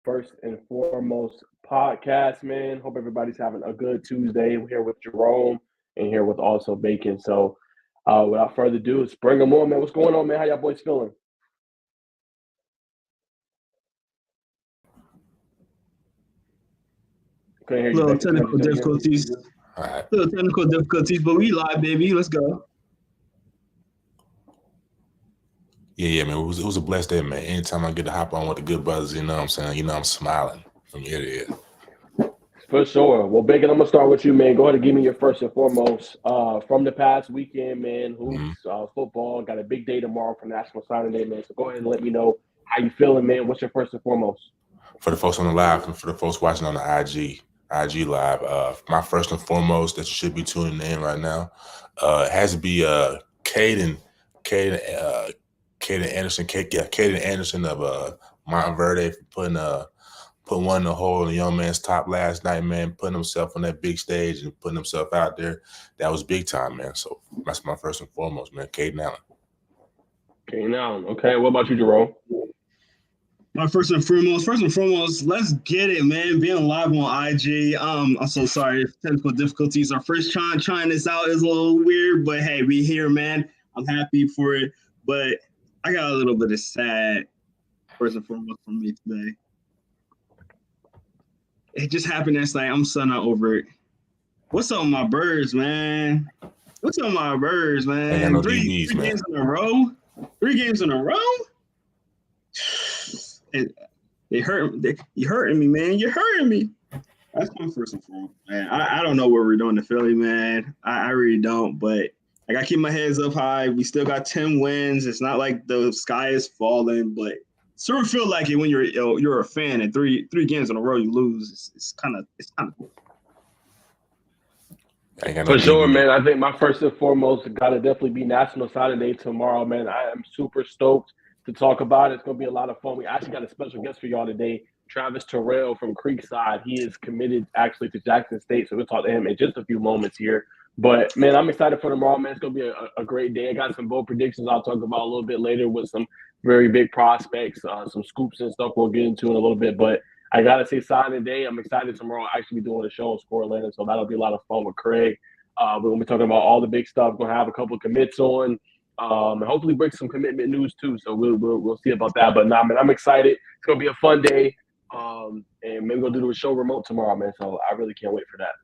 First and foremost podcast, man. Hope everybody's having a good Tuesday. We're here with Jerome and here with also Bacon. So without further ado, let's bring them on, man. What's going on, man? How y'all boys feeling? Couldn't hear you. Little technical difficulties. All right. Little technical difficulties, but we live, baby. Let's go. Yeah, man. It was a blessed day, man. Anytime I get to hop on with the good brothers, you know what I'm saying? You know I'm smiling from ear to ear. For sure. Well, Bacon, I'm going to start with you, man. Go ahead and give me your first and foremost. From the past weekend, man, hoops, football, got a big day tomorrow for National Signing Day, man. So go ahead and let me know how you feeling, man. What's your first and foremost? For the folks on the live and for the folks watching on the IG live, my first and foremost that you should be tuning in right now has to be Caden Anderson of Montverde for put one in the hole in the young man's top last night, man, putting himself on that big stage and putting himself out there. That was big time, man. So that's my first and foremost, man. Caden Allen. Caden Allen. Okay. What about you, Jerome? My first and foremost, let's get it, man. Being live on IG. I'm so sorry if technical difficulties. Our first trying this out is a little weird, but hey, we here, man. I'm happy for it. But I got a little bit of sad first and foremost for me today. It just happened last night. I'm so not over it. What's up with my birds, man? What's up with my birds, man? No Three DBs, man. games in a row? 3 games in a row? You're hurting me, man. You're hurting me. That's my first and foremost, man. I don't know what we're doing to Philly, man. I really don't, but I got to keep my heads up high. We still got 10 wins. It's not like the sky is falling, but sort of feel like it when you're a fan and three games in a row you lose. It's kind of cool. For sure, man. I think my first and foremost got to definitely be National Signing Day tomorrow, man. I am super stoked to talk about it. It's going to be a lot of fun. We actually got a special guest for y'all today, Travis Terrell from Creekside. He is committed actually to Jackson State, so we'll talk to him in just a few moments here. But, man, I'm excited for tomorrow, man. It's going to be a great day. I got some bold predictions I'll talk about a little bit later with some very big prospects, some scoops and stuff we'll get into in a little bit. But I got to say signing day. I'm excited tomorrow. I'll actually be doing a show in Scoreland, so that'll be a lot of fun with Craig. We're going to be talking about all the big stuff. We're going to have a couple of commits on. And hopefully break some commitment news too. So we'll see about that. But man, I'm excited. It's gonna be a fun day. And maybe we'll do the show remote tomorrow, man. So I really can't wait for that.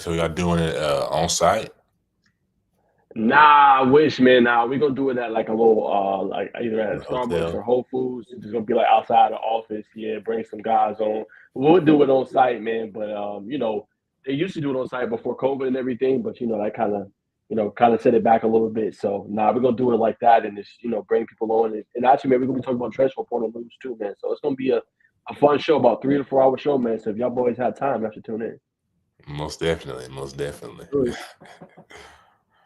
So y'all doing it on site? Nah, I wish, man. Nah, we're gonna do it at like a little like either at Starbucks or Whole Foods. It's gonna be like outside the office. Yeah, bring some guys on. We'll do it on site, man. But they used to do it on site before COVID and everything, but that kind of set it back a little bit. So, we're going to do it like that and just, bring people on. And actually, maybe we're going to be talking about transfer portal news too, man. So, it's going to be a fun show, about 3 to 4 hour show, man. So, if y'all boys have time, you have to tune in. Most definitely.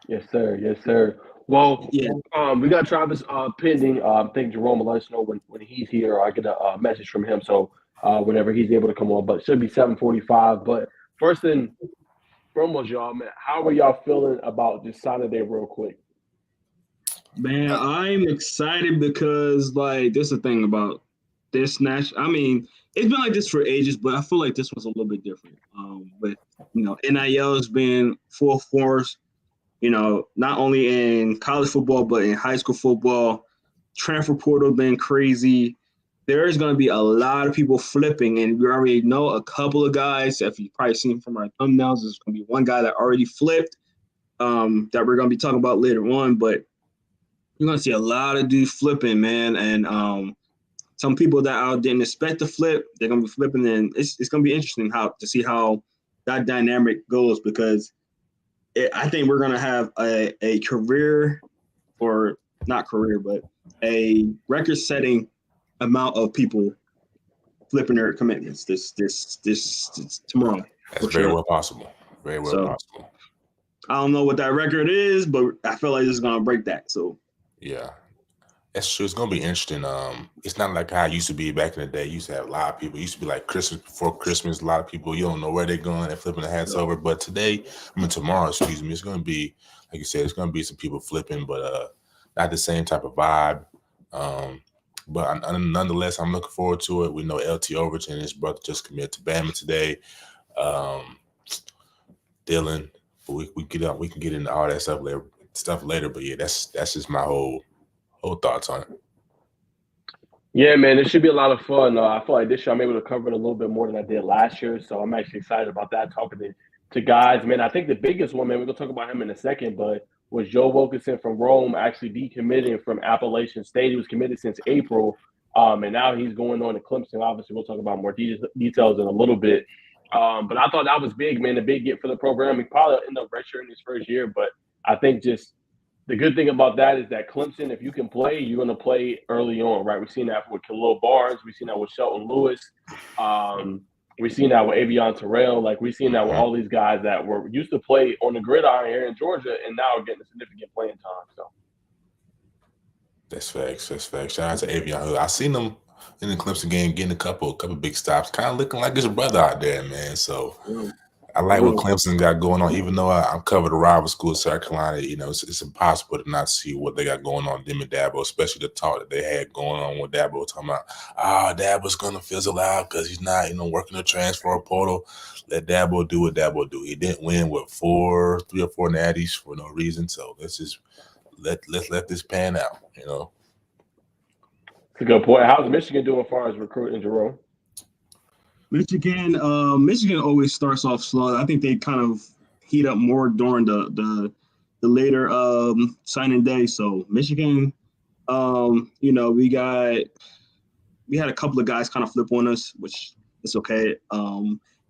Yes, sir. Yes, sir. Well, we got Travis pending. I think Jerome will let us know when he's here, or I get a message from him. So, whenever he's able to come on, but it should be 7:45. But first and foremost, y'all, man, how are y'all feeling about this signing day real quick? Man, I'm excited because, this is the thing about this national. I mean, it's been like this for ages, but I feel like this was a little bit different. But, NIL has been full force, not only in college football, but in high school football. Transfer portal been crazy. There's going to be a lot of people flipping, and we already know a couple of guys. If you've probably seen from our thumbnails, there's going to be one guy that already flipped that we're going to be talking about later on. But you're going to see a lot of dudes flipping, man. And some people that I didn't expect to flip, they're going to be flipping. And it's going to be interesting to see how that dynamic goes, because I think we're going to have a career, or not career, but a record-setting amount of people flipping their commitments this tomorrow. That's very well possible. Very well possible. I don't know what that record is, but I feel like it's gonna break that. So yeah. That's true. It's gonna be interesting. It's not like how it used to be back in the day. You used to have a lot of people. It used to be like Christmas before Christmas. A lot of people, you don't know where they're going. They're flipping their hats over. But tomorrow, excuse me, it's gonna be, like you said, it's gonna be some people flipping, but not the same type of vibe. But nonetheless, I'm looking forward to it. We know LT Overton and his brother just committed to Bama today. Dylan, but we can get into all that stuff later. But yeah, that's just my whole thoughts on it. Yeah, man, it should be a lot of fun. I feel like this year I'm able to cover it a little bit more than I did last year, so I'm actually excited about that. Talking to guys, man, I think the biggest one, man, we're gonna talk about him in a second, but was Joe Wilkinson from Rome actually decommitting from Appalachian State. He was committed since April, and now he's going on to Clemson. Obviously, we'll talk about more details in a little bit. But I thought that was big, man, a big get for the program. He probably end up redshirting his first year, but I think just the good thing about that is that Clemson, if you can play, you're going to play early on, right? We've seen that with Khalil Barnes. We've seen that with Shelton Lewis. We've seen that with Avion Terrell. Like, we've seen that with all these guys that were used to play on the gridiron here in Georgia and now are getting a significant playing time. So That's facts. Shout out to Avion. I seen him in the Clemson game getting a couple big stops, kind of looking like his brother out there, man. So I like what Clemson got going on. Even though I'm covered a rival school, South Carolina, it's impossible to not see what they got going on, them and Dabo, especially the talk that they had going on with Dabo, talking about, Dabo's going to fizzle out because he's not, working the transfer portal. Let Dabo do what Dabo do. He didn't win with 3 or 4 natties for no reason. So let's just let this pan out, It's a good point. How's Michigan doing as far as recruiting, Jerome? Michigan always starts off slow. I think they kind of heat up more during the later signing day. So Michigan, we had a couple of guys kind of flip on us, which is okay.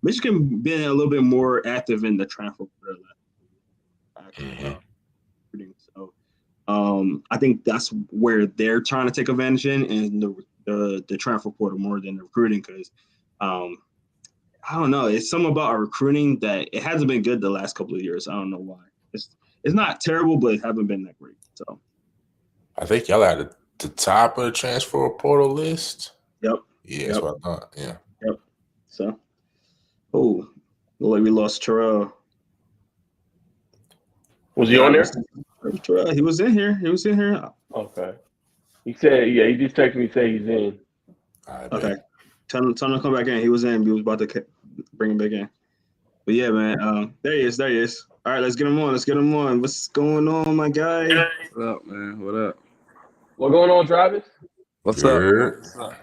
Michigan been a little bit more active in the transfer portal. So I think that's where they're trying to take advantage in the transfer portal more than the recruiting, because I don't know. It's something about our recruiting that it hasn't been good the last couple of years. I don't know why. It's not terrible, but it hasn't been that great. So I think y'all at the top of the transfer portal list. Yep. Yeah, that's what I thought. Yeah. Yep. So, look like we lost Terrell. Was he on there? Terrell, he was in here. Okay. He said, he just texted me, say he's in. Okay. Tell him to come back in. He was in. We was about to bring him back in. But yeah, man. There he is. All right, let's get him on. What's going on, my guy? What up, man? What up? What going on, Travis? What's up?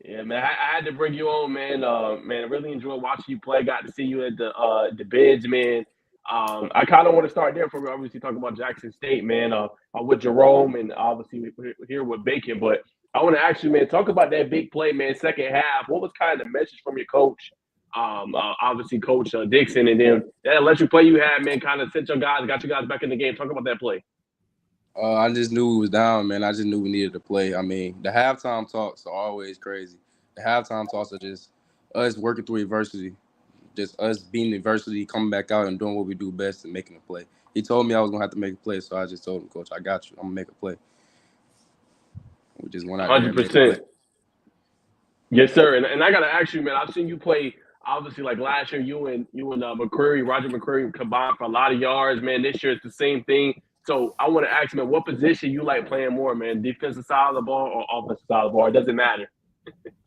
Yeah, man. I had to bring you on, man. I really enjoyed watching you play. Got to see you at the bids, man. I kind of want to start there for obviously talking about Jackson State, man. With Jerome and obviously we're here with Bacon, but I want to ask you, man, talk about that big play, man, second half. What was kind of the message from your coach, obviously Coach Dixon, and then that electric play you had, man, kind of sent your guys, got you guys back in the game. Talk about that play. I just knew we was down, man. I just knew we needed to play. I mean, the halftime talks are always crazy. The halftime talks are just us working through adversity, just us beating adversity, coming back out and doing what we do best and making a play. He told me I was going to have to make a play, so I just told him, Coach, I got you. I'm going to make a play. We just went out 100%. Yes, sir. And I got to ask you, man, I've seen you play, obviously, like last year, you and Roger McCreary combined for a lot of yards, man. This year it's the same thing. So I want to ask, man, what position you like playing more, man? Defensive side of the ball or offensive side of the ball? It doesn't matter.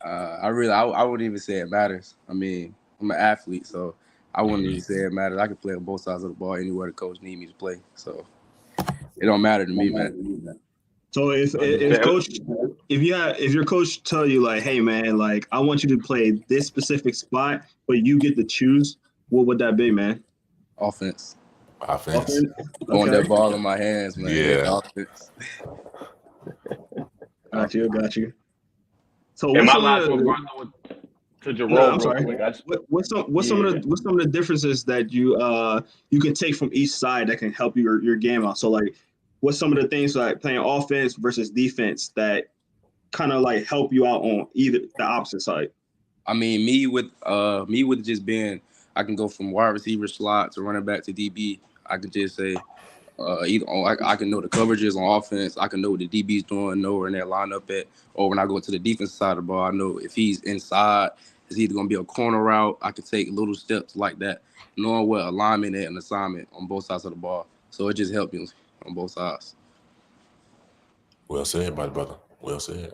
I wouldn't even say it matters. I mean, I'm an athlete, so I wouldn't even say it matters. I can play on both sides of the ball anywhere the coach needs me to play. So it don't matter to me, man. So if your coach tell you like, hey man, like I want you to play this specific spot, but you get to choose, what would that be, man? Offense. Offense. Throwing that ball in my hands, man. Yeah. Offense. Got you. So and my last one to Jerome. No, I'm sorry. What's some of the differences that you can take from each side that can help your game out? So like, what's some of the things like playing offense versus defense that kind of like help you out on either the opposite side? I mean, me with just being, I can go from wide receiver slot to running back to DB. I could just say, either I can know the coverages on offense. I can know what the DB's doing, know where in their lineup at. Or when I go to the defense side of the ball, I know if he's inside, it's either going to be a corner route. I can take little steps like that, knowing what alignment and assignment on both sides of the ball. So it just helped me on both sides. Well said, my brother. Well said.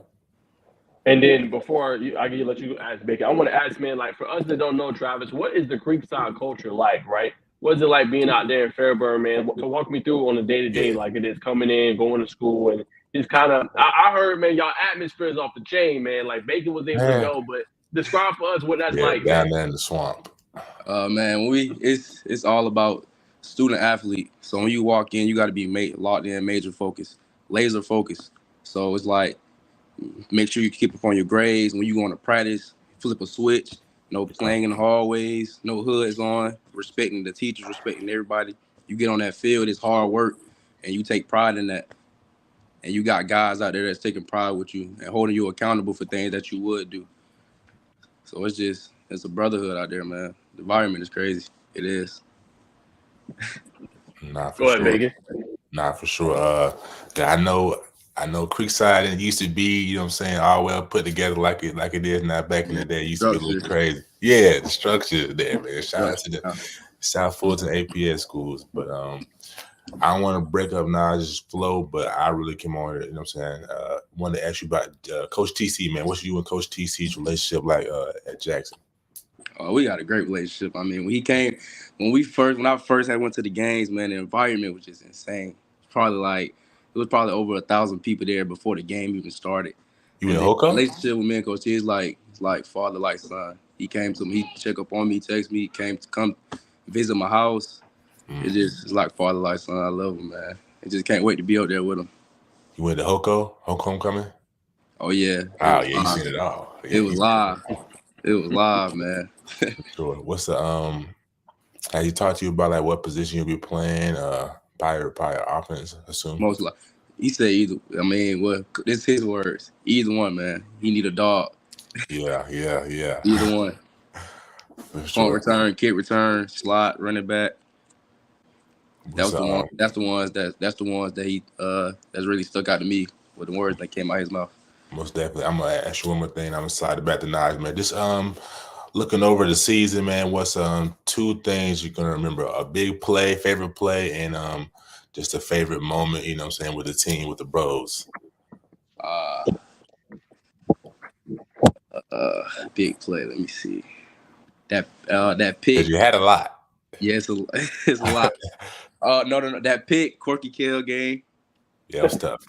And then before I can let you ask Baker, I want to ask, man, like for us that don't know Travis, what is the Creekside culture like, right? What is it like being out there in Fairburn, man? Walk me through on a day-to-day, like it is coming in, going to school, and just kind of, I heard, man, y'all atmosphere is off the chain, man. Like Baker was able to go, but describe for us what that's like, down man. there in the swamp. Man, it's all about student athlete. So when you walk in, you got to be locked in, major focus, laser focus. So it's like, make sure you keep up on your grades. When you go into practice, flip a switch. No playing in the hallways. No hoods on. Respecting the teachers, respecting everybody. You get on that field, it's hard work, and you take pride in that. And you got guys out there that's taking pride with you and holding you accountable for things that you would do. So it's a brotherhood out there, man. The environment is crazy. It is. Nah, for Go ahead, sure. Baker. Nah, for sure. I know Creekside and it used to be, you know what I'm saying, all well put together like it is now. Back in the day, it used to be a little crazy. Yeah, the structure there, man. Shout out to the South Fulton APS schools. But I don't want to break up Naj's flow, but I really came on here, you know what I'm saying? Wanted to ask you about Coach TC, man. What's you and Coach TC's relationship like at Jackson? We got a great relationship. I mean, when I first went to the games, man, the environment was just insane. It was probably over 1,000 people there before the game even started. You in Hoko? Relationship with me and Coach T is like father, like son. He came to me, he check up on me, text me, came to come visit my house. It's like father, like son. I love him, man. I just can't wait to be out there with him. You went to Hoko homecoming? Oh yeah. Oh yeah, you seen it all. Yeah, it was live. It was live, man. Sure. What's the have you talked to you about like what position you'll be playing? Probably offense, assume. Most like he said either. I mean, well, it's his words. Either one, man. He need a dog. Yeah. Either one. For sure. Punt return, kick return, slot, running back. That's the ones that he that's really stuck out to me with the words that came out his mouth. Most definitely. I'm gonna ask you one more thing. I'm excited about the Nas, man. Just looking over the season, man, what's two things you're gonna remember? A big play, favorite play, and just a favorite moment, you know what I'm saying, with the team, with the bros. Big play. Let me see. That pick. Because you had a lot. Yeah, it's a lot. No. That pick, Corky Kell game. Yeah, it was tough.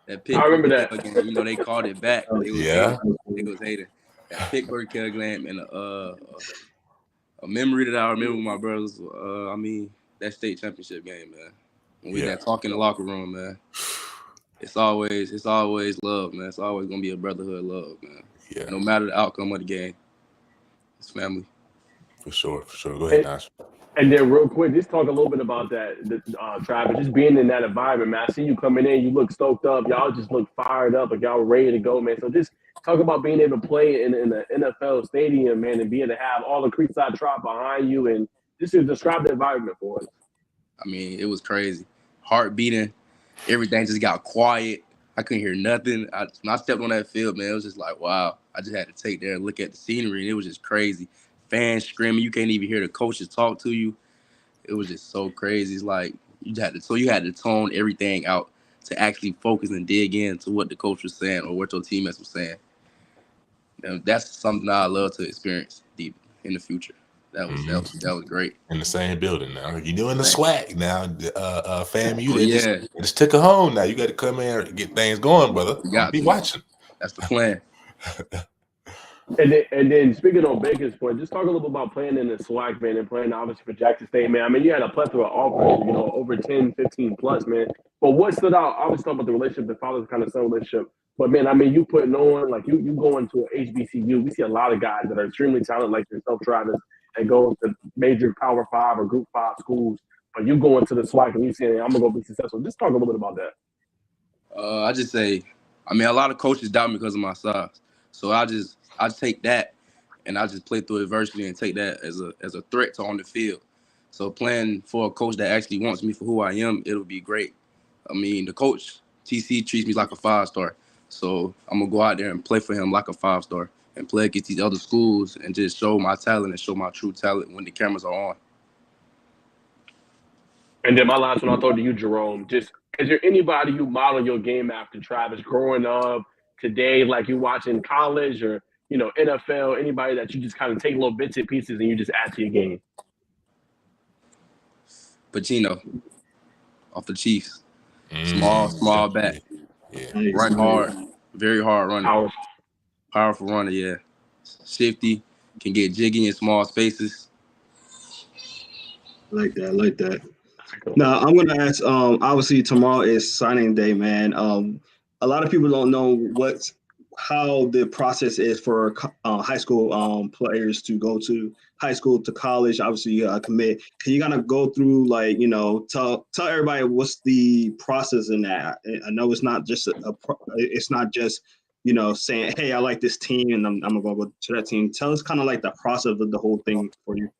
That pick, I remember that. Game, you know, they called it back. It was hating. That pick, Corky Kell game, and a memory that I remember with my brothers. I mean, that state championship game, man. When we that talk in the locker room, man. It's always love, man. It's always gonna be a brotherhood love, man. Yeah. No matter the outcome of the game, it's family. For sure. Go ahead, Nash. And then real quick, just talk a little bit about that, Travis, just being in that environment, man. I see you coming in, you look stoked up. Y'all just look fired up, like y'all ready to go, man. So just talk about being able to play in the NFL stadium, man, and being able to have all the Creekside Tribe behind you, and just to describe the environment for us. I mean, it was crazy. Heart beating. Everything just got quiet. I couldn't hear nothing. When I stepped on that field, man, it was just like, wow. I just had to take there and look at the scenery, and it was just crazy. Fans screaming. You can't even hear the coaches talk to you. It was just so crazy. It's like you had to tone everything out to actually focus and dig into what the coach was saying or what your teammates were saying. And that's something I love to experience deep in the future. That was great. In the same building now. You're doing the swag now, FAMU. Yeah. Just took it home now. You got to come in and get things going, brother. You got to be watching. That's the plan. And then speaking on Baker's point, just talk a little bit about playing in the SWAC, man, and playing obviously for Jackson State, man. I mean, you had a plethora of offers, you know, over 10, 15 plus, man. But what stood out, obviously talking about the relationship, the father's kind of son relationship. But man, I mean, you putting on, like you going to an HBCU. We see a lot of guys that are extremely talented like yourself, Travis, and go to major Power 5 or Group 5 schools. But you going to the SWAC and you saying, hey, I'm going to go be successful. Just talk a little bit about that. I just say I mean, a lot of coaches doubt me because of my size. So I take that and I just play through adversity and take that as a threat to on the field. So playing for a coach that actually wants me for who I am, it'll be great. I mean, the coach, TC, treats me like a 5-star. So I'm going to go out there and play for him like a 5-star and play against these other schools and just show my talent and show my true talent when the cameras are on. And then my last one I'll throw to you, Jerome. Just, is there anybody you model your game after, Travis, growing up today, like you watch in college or, NFL, anybody that you just kind of take little bits and pieces and you just add to your game? Pacino off the Chiefs. Small back. Yeah. Run hard. Very hard runner. Powerful runner, yeah. Shifty. Can get jiggy in small spaces. I like that. Now I'm gonna ask. Obviously tomorrow is signing day, man. A lot of people don't know how the process is for high school players to go to high school to college. Obviously, you gotta commit. Can you kind of go through, like, tell everybody what's the process in that? I know it's not just it's not just saying, hey, I like this team and I'm gonna go to that team. Tell us kind of like the process of the whole thing for you.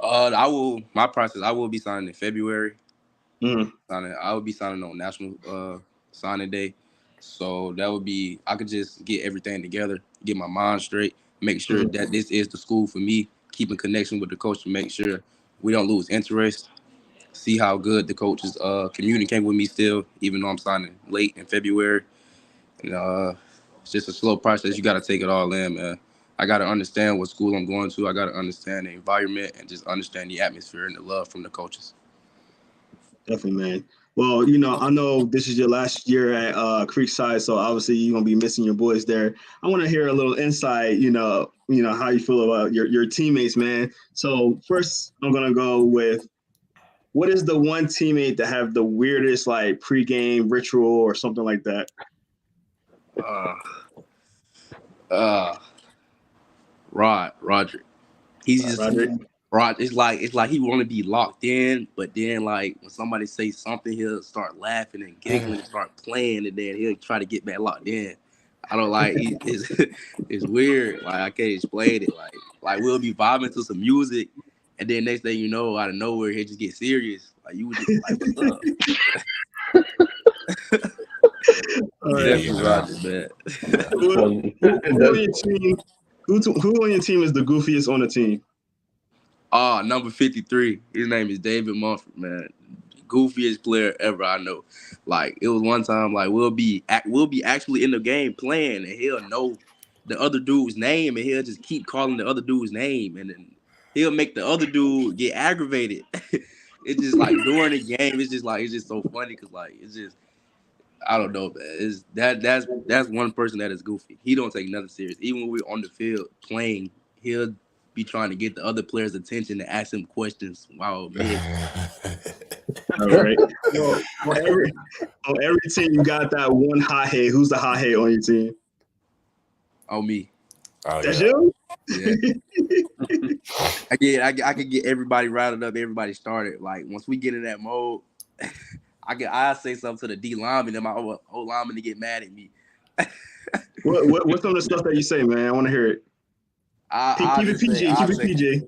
My process, I will be signing in February. I will be signing on National Signing Day. So that would be, I could just get everything together, get my mind straight, make sure that this is the school for me, keep in connection with the coach to make sure we don't lose interest, see how good the coaches communicate with me still, even though I'm signing late in February. And, it's just a slow process. You got to take it all in, man. I got to understand what school I'm going to. I got to understand the environment and just understand the atmosphere and the love from the coaches. Definitely, man. Well, I know this is your last year at Creekside, so obviously you're gonna be missing your boys there. I want to hear a little insight, how you feel about your teammates, man. So first, I'm gonna go with, what is the one teammate that have the weirdest like pregame ritual or something like that? Roderick. He's just Roderick? Rod. It's like he want to be locked in, but then like when somebody say something, he'll start laughing and giggling and start playing, and then he'll try to get back locked in. I don't like it's weird. Like I can't explain it. Like we'll be vibing to some music, and then next thing you know, out of nowhere, he'll just get serious. Like you would just like, what's up? Definitely Roderick, man. Who on your team is the goofiest on the team? Number 53. His name is David Mumford, man. Goofiest player ever I know. Like it was one time, like we'll be actually in the game playing, and he'll know the other dude's name, and he'll just keep calling the other dude's name, and then he'll make the other dude get aggravated. It's just like during the game, it's just so funny because like it's just, I don't know, man. That's one person that is goofy. He don't take nothing serious. Even when we're on the field playing, he'll be trying to get the other players' attention to ask him questions. Wow, man. All right. Well, on every team, you got that one hothead. Who's the hothead on your team? Oh, me. Oh, That's you? Yeah. I could get everybody riled up, everybody started. Like once we get in that mode, I say something to the D lineman and my O lineman to get mad at me. What's some of the stuff that you say, man? I want to hear it. Keep it PG.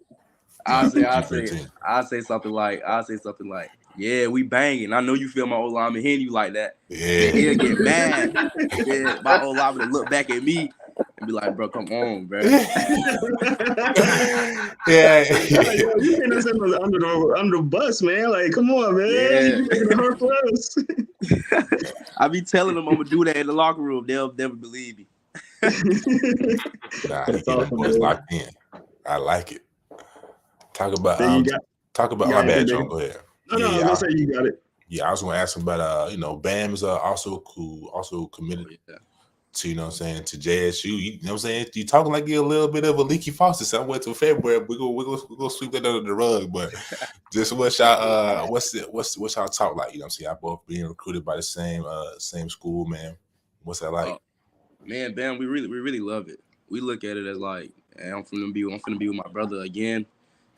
I say something like, yeah, we banging. I know you feel my old lineman hitting you like that. Yeah. He'll get mad. Then my old lineman will look back at me and be like, bro, come on, bro. Yeah. You can't send us under the bus, man. Like, come on, man. Yeah. You making it hard for us. I be telling them I'm gonna do that in the locker room. They'll never believe me. Nah, he get them boys locked in. I like it. Talk about my bad, John. Go ahead. No, I was gonna say you got it. Yeah, I was gonna ask him about Bam's also committed to, to JSU. You know what I'm saying? You talking like you're a little bit of a leaky faucet somewhere till February. We're gonna sweep that under the rug. But just what's y'all talk like? You know what I'm saying? Y'all both being recruited by the same school, man. What's that like? Man, Bam, we really love it. We look at it as like, hey, I'm finna be with my brother again.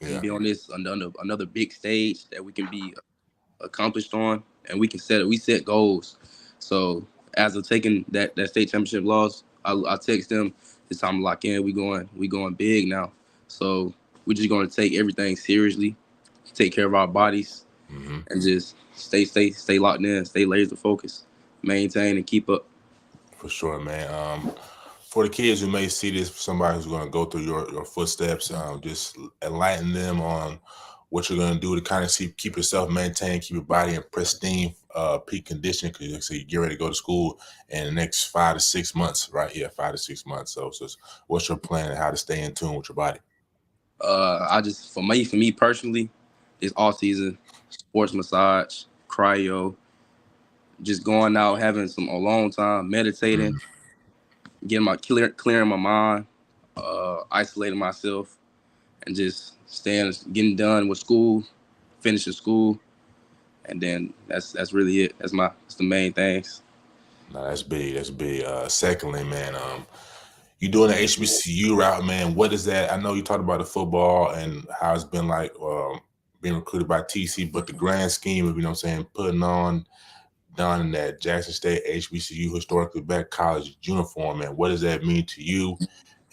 And be on this another big stage that we can be accomplished on, and we set goals. So as of taking that state championship loss, I text them. It's time to lock in. We going big now. So we're just going to take everything seriously, take care of our bodies, and just stay locked in, stay laser focused, maintain and keep up. For sure, man. For the kids who may see this, somebody who's going to go through your footsteps, just enlighten them on what you're going to do to kind of keep yourself maintained, keep your body in pristine peak condition, because you get ready to go to school in the next 5 to 6 months, right? Yeah, 5 to 6 months. So what's your plan and how to stay in tune with your body? For me personally, it's all season sports massage, cryo, just going out, having some alone time, meditating, clearing my mind, isolating myself, and just getting done with school, finishing school, and then that's really it. That's the main things. No, that's big. That's big. Secondly, man, you doing the HBCU route, man. What is that? I know you talked about the football and how it's been like being recruited by TC, but the grand scheme of, you know what I'm saying, putting on done in that Jackson State HBCU historically black college uniform, man. What does that mean to you?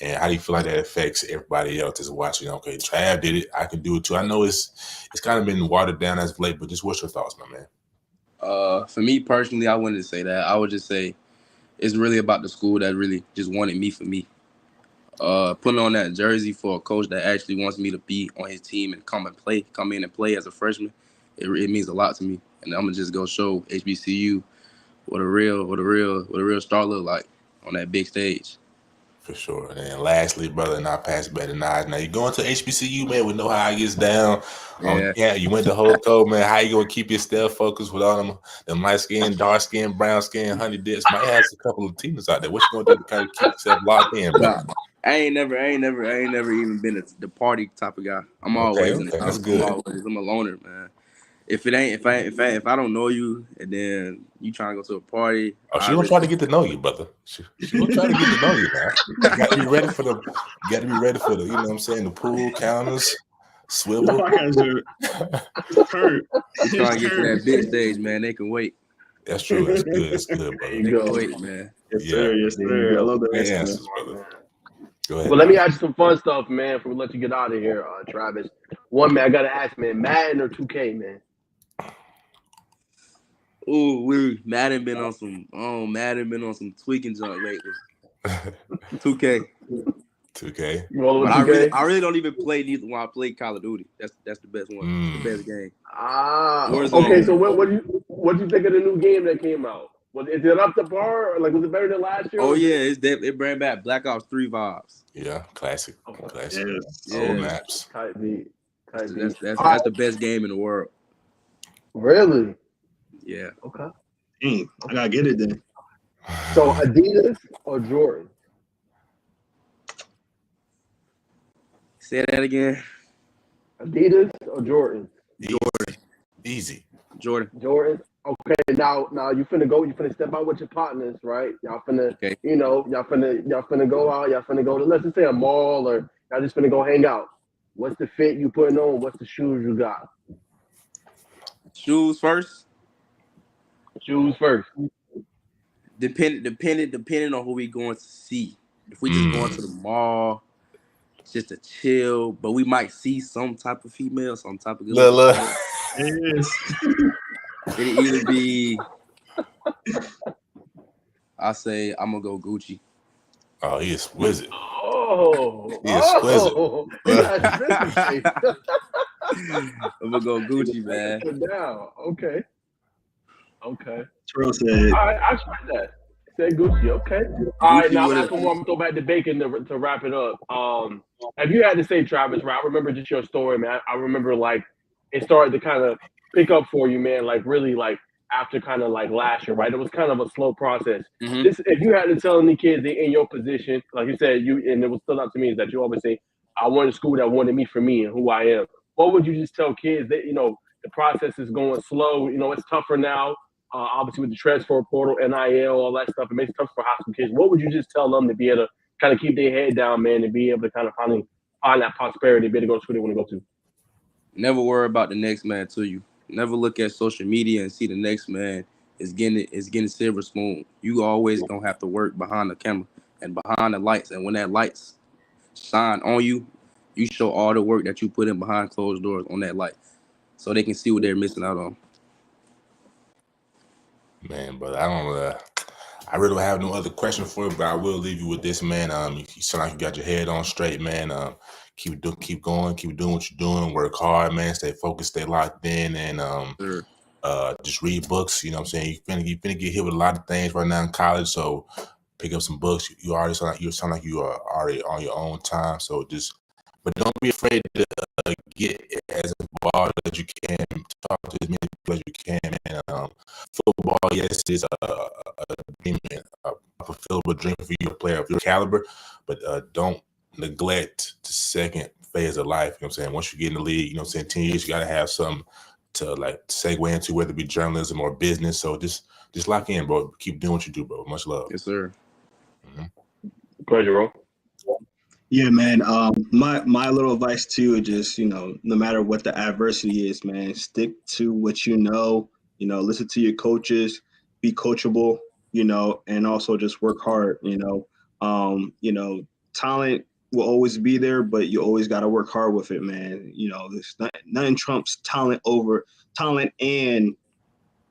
And how do you feel like that affects everybody else that's watching? Okay, Trav did it. I can do it too. I know it's kind of been watered down as of late, but just what's your thoughts, my man? For me personally, I wouldn't say that. I would just say it's really about the school that really just wanted me for me. Putting on that jersey for a coach that actually wants me to be on his team and come in and play as a freshman, it means a lot to me. And I'm gonna just go show HBCU what a real star look like on that big stage. For sure. And then lastly, brother, and I'll pass it back to Nas. Now, you going to HBCU, man, we know how it gets down. Yeah. You went the whole code, man. How you going to keep yourself focused with all them light skin, dark skin, brown skin, honey dips? Might have a couple of teams out there. What you going to do to kind of keep yourself locked in, brother? Nah, I ain't never even been the party type of guy. I'm always in the house. That's good. I'm a loner, man. If I don't know you and then you trying to go to a party, she gonna try to get to know you, brother. She gonna try to get to know you, man. You gotta be ready for the. You know what I'm saying, the pool counters, swivel. Trying to get to that big stage, man. They can wait. That's true. That's good. That's good, brother. They can wait, man. Yes, sir. Yes, sir. I love that answers, brother. Go ahead. Well, let me ask you some fun stuff, man, before we let you get out of here, Travis. One, man, I gotta ask, man, Madden or 2K, man? Ooh, Madden been on some tweaking junk lately. 2K. 2K. But I really don't even play neither when I play Call of Duty. That's the best one. The best game. Okay. So what do you think of the new game that came out? Is it up to par? Or was it better than last year? Oh yeah, it brought back Black Ops 3 vibes. Yeah, classic. Classic. Yes. Old maps. Type beat. That's the best game in the world. Really? Yeah. Okay. Dang, I gotta get it then. So Adidas or Jordan? Say that again. Adidas or Jordan? Easy. Jordan. Okay, now you finna step out with your partners, right? Y'all finna, okay. y'all finna go out, y'all finna go to, let's just say, a mall, or y'all just finna go hang out. What's the fit you putting on? What's the shoes you got? Shoes first. Depending on who we going to see. If we just going to the mall, just to chill, but we might see some type of female, some type of good. Yes. It'd either be, I say I'm gonna go Gucci. Oh, he exquisite. He exquisite. I'm gonna go Gucci, man. Okay. Terrell said. All right, I tried that. Said Gucci. Okay. All right, now I'm gonna throw back to Bacon to wrap it up. If you had to say, Travis, right? I remember just your story, man. I remember it started to kind of pick up for you, man. Really, after kind of last year, right? It was kind of a slow process. Mm-hmm. If you had to tell any kids in your position, like you said, and it was stood out to me is that you always say, I wanted a school that wanted me for me and who I am. What would you just tell kids that, the process is going slow? It's tougher now, obviously with the transfer portal, NIL, all that stuff. It makes it tough for high school kids. What would you just tell them to be able to kind of keep their head down, man, and be able to kind of find that prosperity, be able to go to school they want to go to? Never worry about the next man to you. Never look at social media and see the next man is getting silver spoon. You always gonna have to work behind the camera and behind the lights. And when that lights shine on you, you show all the work that you put in behind closed doors on that light, so they can see what they're missing out on. Man, but I really don't have no other question for you, but I will leave you with this, man. You sound like you got your head on straight, man. Keep going, keep doing what you're doing, work hard, man. Stay focused, stay locked in, and Sure. just read books. You know what I'm saying? You finna get hit with a lot of things right now in college, so pick up some books. You already sound like you are already on your own time. So but don't be afraid to get as involved as you can. Talk to as many people as you can. And football, yes, is a dream, a fulfillable dream for you, a player of your caliber. But don't neglect the second phase of life. You know what I'm saying? Once you get in the league, you know what I'm saying, 10 years, you got to have something to like segue into, whether it be journalism or business. So just lock in, bro. Keep doing what you do, bro. Much love. Yes, sir. Pleasure, bro. Yeah, man. My little advice too is just, no matter what the adversity is, man, stick to what you know. Listen to your coaches, be coachable, and also just work hard. Talent will always be there, but you always got to work hard with it, man. There's nothing trumps talent and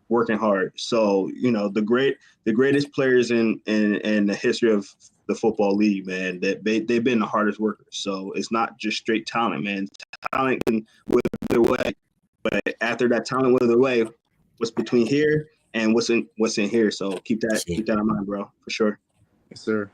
working hard. So, the greatest players in the history of the football league, man, that they've been the hardest workers. So it's not just straight talent, man. Talent can wither away, but after that talent wither away, what's between here and what's in here. So keep that in mind, bro, for sure. Yes, sir.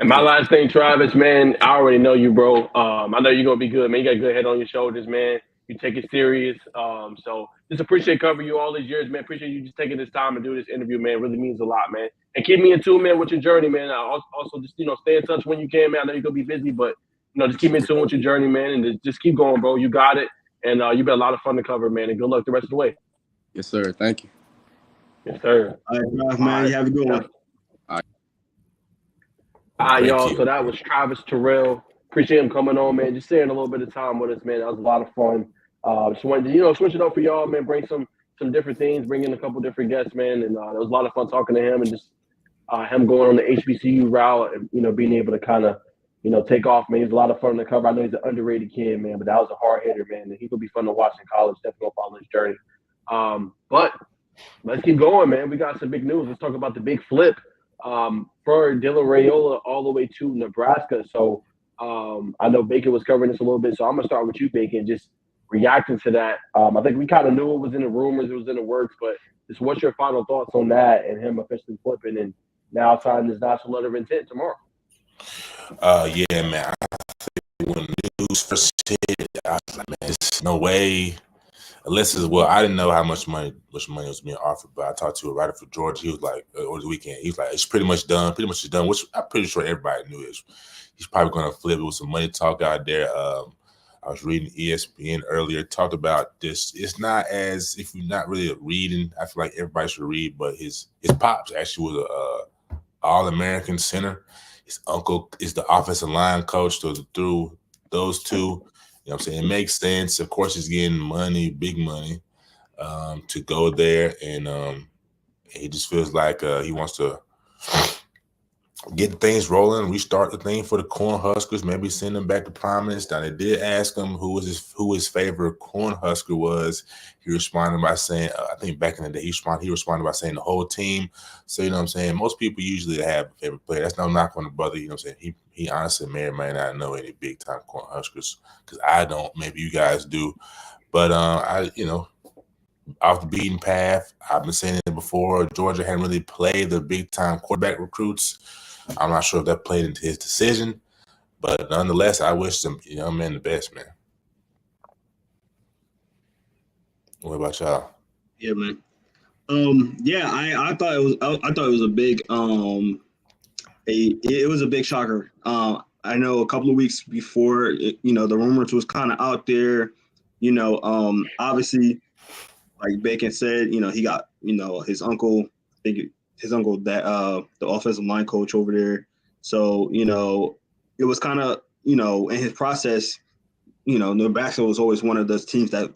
And my last thing, Travis, man, I already know you, bro. I know you're gonna be good, man. You got a good head on your shoulders, man. You take it serious. So just appreciate covering you all these years, man. Appreciate you just taking this time and do this interview, man. It really means a lot, man. And keep me in tune, man, with your journey, man. Also just stay in touch when you can, man. I know you're gonna be busy, but just keep me in tune with your journey, man, and just keep going, bro. You got it. And you've been a lot of fun to cover, man. And good luck the rest of the way. Yes, sir. Thank you. Yes, sir. All right, man. You have a good one. All right, y'all. So that was Travis Terrell. Appreciate him coming on, man. Just sharing a little bit of time with us, man. That was a lot of fun. Just wanted to, switch it up for y'all, man. Bring some different things. Bring in a couple different guests, man. And it was a lot of fun talking to him and just him going on the HBCU route and being able to kind of take off, man. He's a lot of fun to cover. I know he's an underrated kid, man, but that was a hard hitter, man. And he could be fun to watch in college. Definitely gonna follow his journey. But let's keep going, man. We got some big news. Let's talk about the big flip. For Dylan Raiola all the way to Nebraska. So I know Bacon was covering this a little bit, so I'm going to start with you, Bacon, just reacting to that. I think we kind of knew it was in the rumors, it was in the works, but just what's your final thoughts on that and him officially flipping and now signing his national letter of intent tomorrow? Yeah, man. I think when the news first hit, I was like, man, there's no way. Unless I didn't know how much money was being offered, but I talked to a writer for Georgia. He was like, over the weekend, he was like, it's pretty much done, which I'm pretty sure everybody knew it. He's probably going to flip it with some money talk out there. I was reading ESPN earlier, talked about this. It's not as if you're not really reading. I feel like everybody should read, but his pops actually was a All-American center. His uncle is the offensive line coach. So through those two, you know what I'm saying? It makes sense. Of course, he's getting money, big money, to go there. And he just feels like he wants to get things rolling, restart the thing for the Cornhuskers, maybe send them back to prominence. Now, they did ask him who his favorite Cornhusker was. He responded by saying, I think back in the day, he responded by saying the whole team. So, you know what I'm saying? Most people usually have a favorite player. That's no knock on the brother. You know what I'm saying? He honestly may or may not know any big-time Cornhuskers because I don't. Maybe you guys do. But, off the beaten path, I've been saying it before, Georgia hadn't really played the big-time quarterback recruits. I'm not sure if that played into his decision, but nonetheless, I wish them young men the best, man. What about y'all? Yeah, man. I thought it was a big it was a big shocker. I know a couple of weeks before, the rumors was kind of out there. Obviously, like Bacon said, he got his uncle. I think his uncle that the offensive line coach over there. So it was kind of in his process. Nebraska was always one of those teams that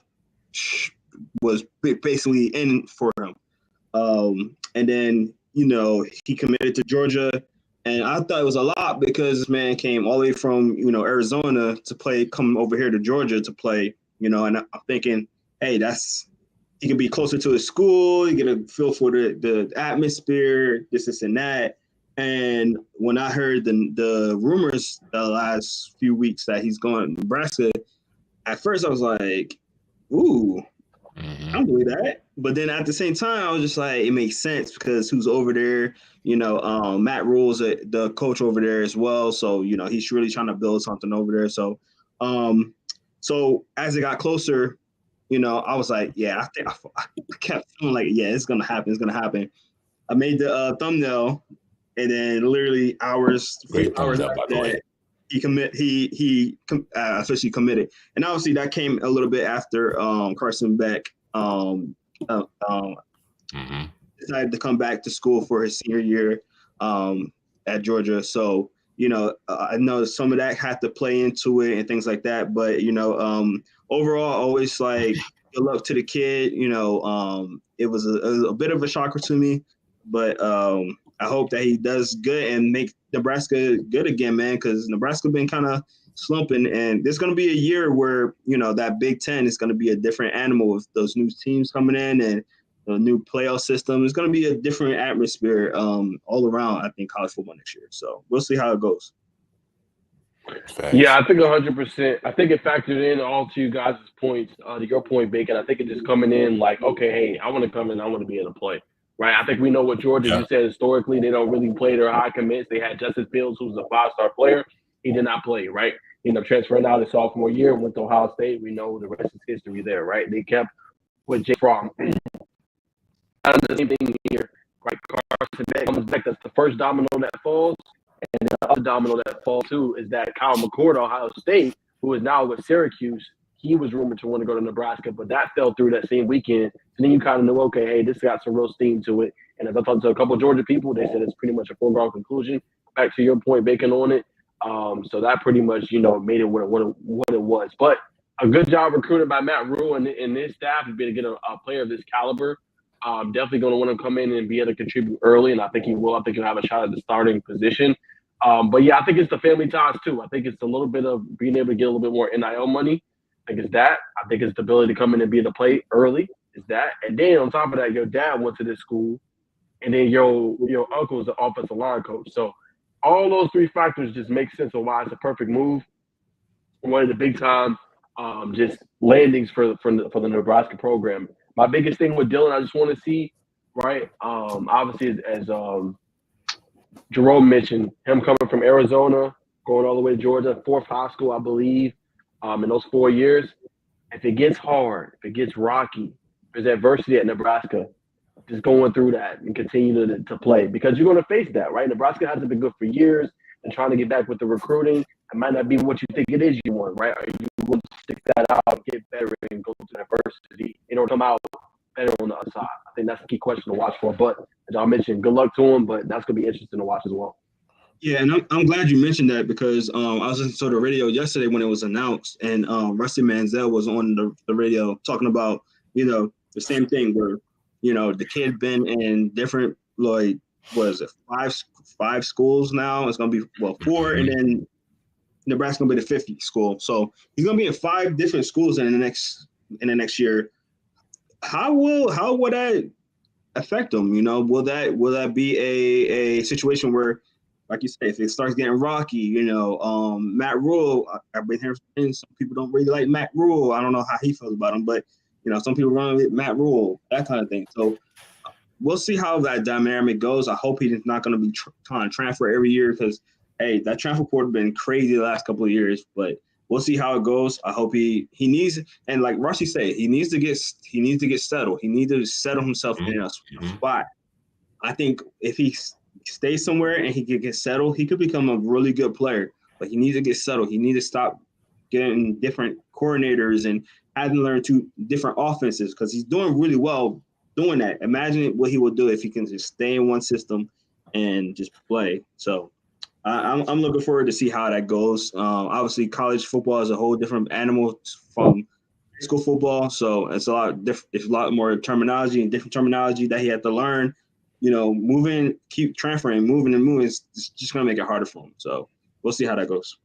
was basically in for him. And then, he committed to Georgia. And I thought it was a lot because this man came all the way from, Arizona to come over here to Georgia to play, and I'm thinking, hey, he can be closer to his school. He get a feel for the atmosphere, this and that. And when I heard the rumors the last few weeks that he's going to Nebraska, at first I was like, ooh, I don't believe that. But then at the same time, I was just like, it makes sense because who's over there? Matt Rule's the coach over there as well. So, he's really trying to build something over there. So, so as it got closer, I was like, yeah, I kept feeling like, yeah, it's going to happen. It's going to happen. I made the thumbnail, and then literally Great hours thumbs up, after by the way. that, he officially committed. And obviously that came a little bit after Carson Beck decided to come back to school for his senior year at Georgia. So, I know some of that had to play into it and things like that. But, overall, always like, good luck to the kid. It was a bit of a shocker to me. But I hope that he does good and make Nebraska good again, man, because Nebraska been kind of slumping. And there's going to be a year where, that Big Ten is going to be a different animal with those new teams coming in and the new playoff system. It's going to be a different atmosphere all around, I think, college football next year. So we'll see how it goes. Facts. Yeah, I think 100%. I think it factored in all to you guys' points, to your point, Bacon. I think it just coming in like, okay, hey, I want to come in, I want to be able to play, right? I think we know what Georgia, you said historically, they don't really play their high commits. They had Justice Fields, who's a 5-star player. He did not play, right? Transferring out his sophomore year, went to Ohio State. We know the rest is history there, right? They kept with Jake Fromm. The same thing here, right? Carson Beck comes back. That's the first domino that falls. And the other domino that falls too is that Kyle McCord, Ohio State, who is now with Syracuse, he was rumored to want to go to Nebraska, but that fell through that same weekend. So then you kind of know, okay, hey, this got some real steam to it. And as I talked to a couple of Georgia people, they said it's pretty much a foregone conclusion. Back to your point, Bacon, on it. So that pretty much, made it what it was. But a good job recruited by Matt Rule and his staff to be able to get a player of this caliber. Definitely going to want to come in and be able to contribute early, and I think he will. I think he'll have a shot at the starting position. But yeah, I think it's the family ties too. I think it's a little bit of being able to get a little bit more NIL money. I think it's that. I think it's the ability to come in and be able to play early. Is that, and then on top of that, your dad went to this school, and then your uncle is the offensive line coach. So all those three factors just make sense of why it's a perfect move. One of the big time just landings for the Nebraska program. My biggest thing with Dylan, I just want to see, right? Obviously, as Jerome mentioned, him coming from Arizona, going all the way to Georgia, 4th high school, I believe, in those 4 years. If it gets hard, if it gets rocky, there's adversity at Nebraska, just going through that and continue to play because you're going to face that, right? Nebraska hasn't been good for years and trying to get back with the recruiting. It might not be what you think it is you want, right? Are you willing to stick that out, get better, and go to adversity in order to come out better on the other side? I think that's the key question to watch for. But as I mentioned, good luck to him, but that's going to be interesting to watch as well. Yeah, and I'm glad you mentioned that because I was listening to the radio yesterday when it was announced, and Rusty Manziel was on the radio talking about, the same thing where, the kid been in different, like, what is it, five schools now? It's going to be, 4, and then Nebraska going to be the 5th school. So he's going to be in 5 different schools in the next year. How will that affect him? Will that be a situation where, like you say, if it starts getting rocky, Matt Rule, I've been hearing some people don't really like Matt Rule. I don't know how he feels about him, but some people run with Matt Rule, that kind of thing. So we'll see how that dynamic goes. I hope he's not going to be trying to transfer every year because, hey, that transfer portal has been crazy the last couple of years. But we'll see how it goes. I hope he needs, and like Rusty said, he needs to get settled. He needs to settle himself in a spot. I think if he stays somewhere and he can get settled, he could become a really good player. But he needs to get settled. He needs to stop getting different coordinators and having to learn 2 different offenses because he's doing really well doing that. Imagine what he would do if he can just stay in one system and just play. So I'm looking forward to see how that goes. Obviously, college football is a whole different animal from school football, so it's a lot different. It's a lot more terminology and different terminology that he had to learn. Keep transferring, moving and moving. It's just going to make it harder for him. So we'll see how that goes.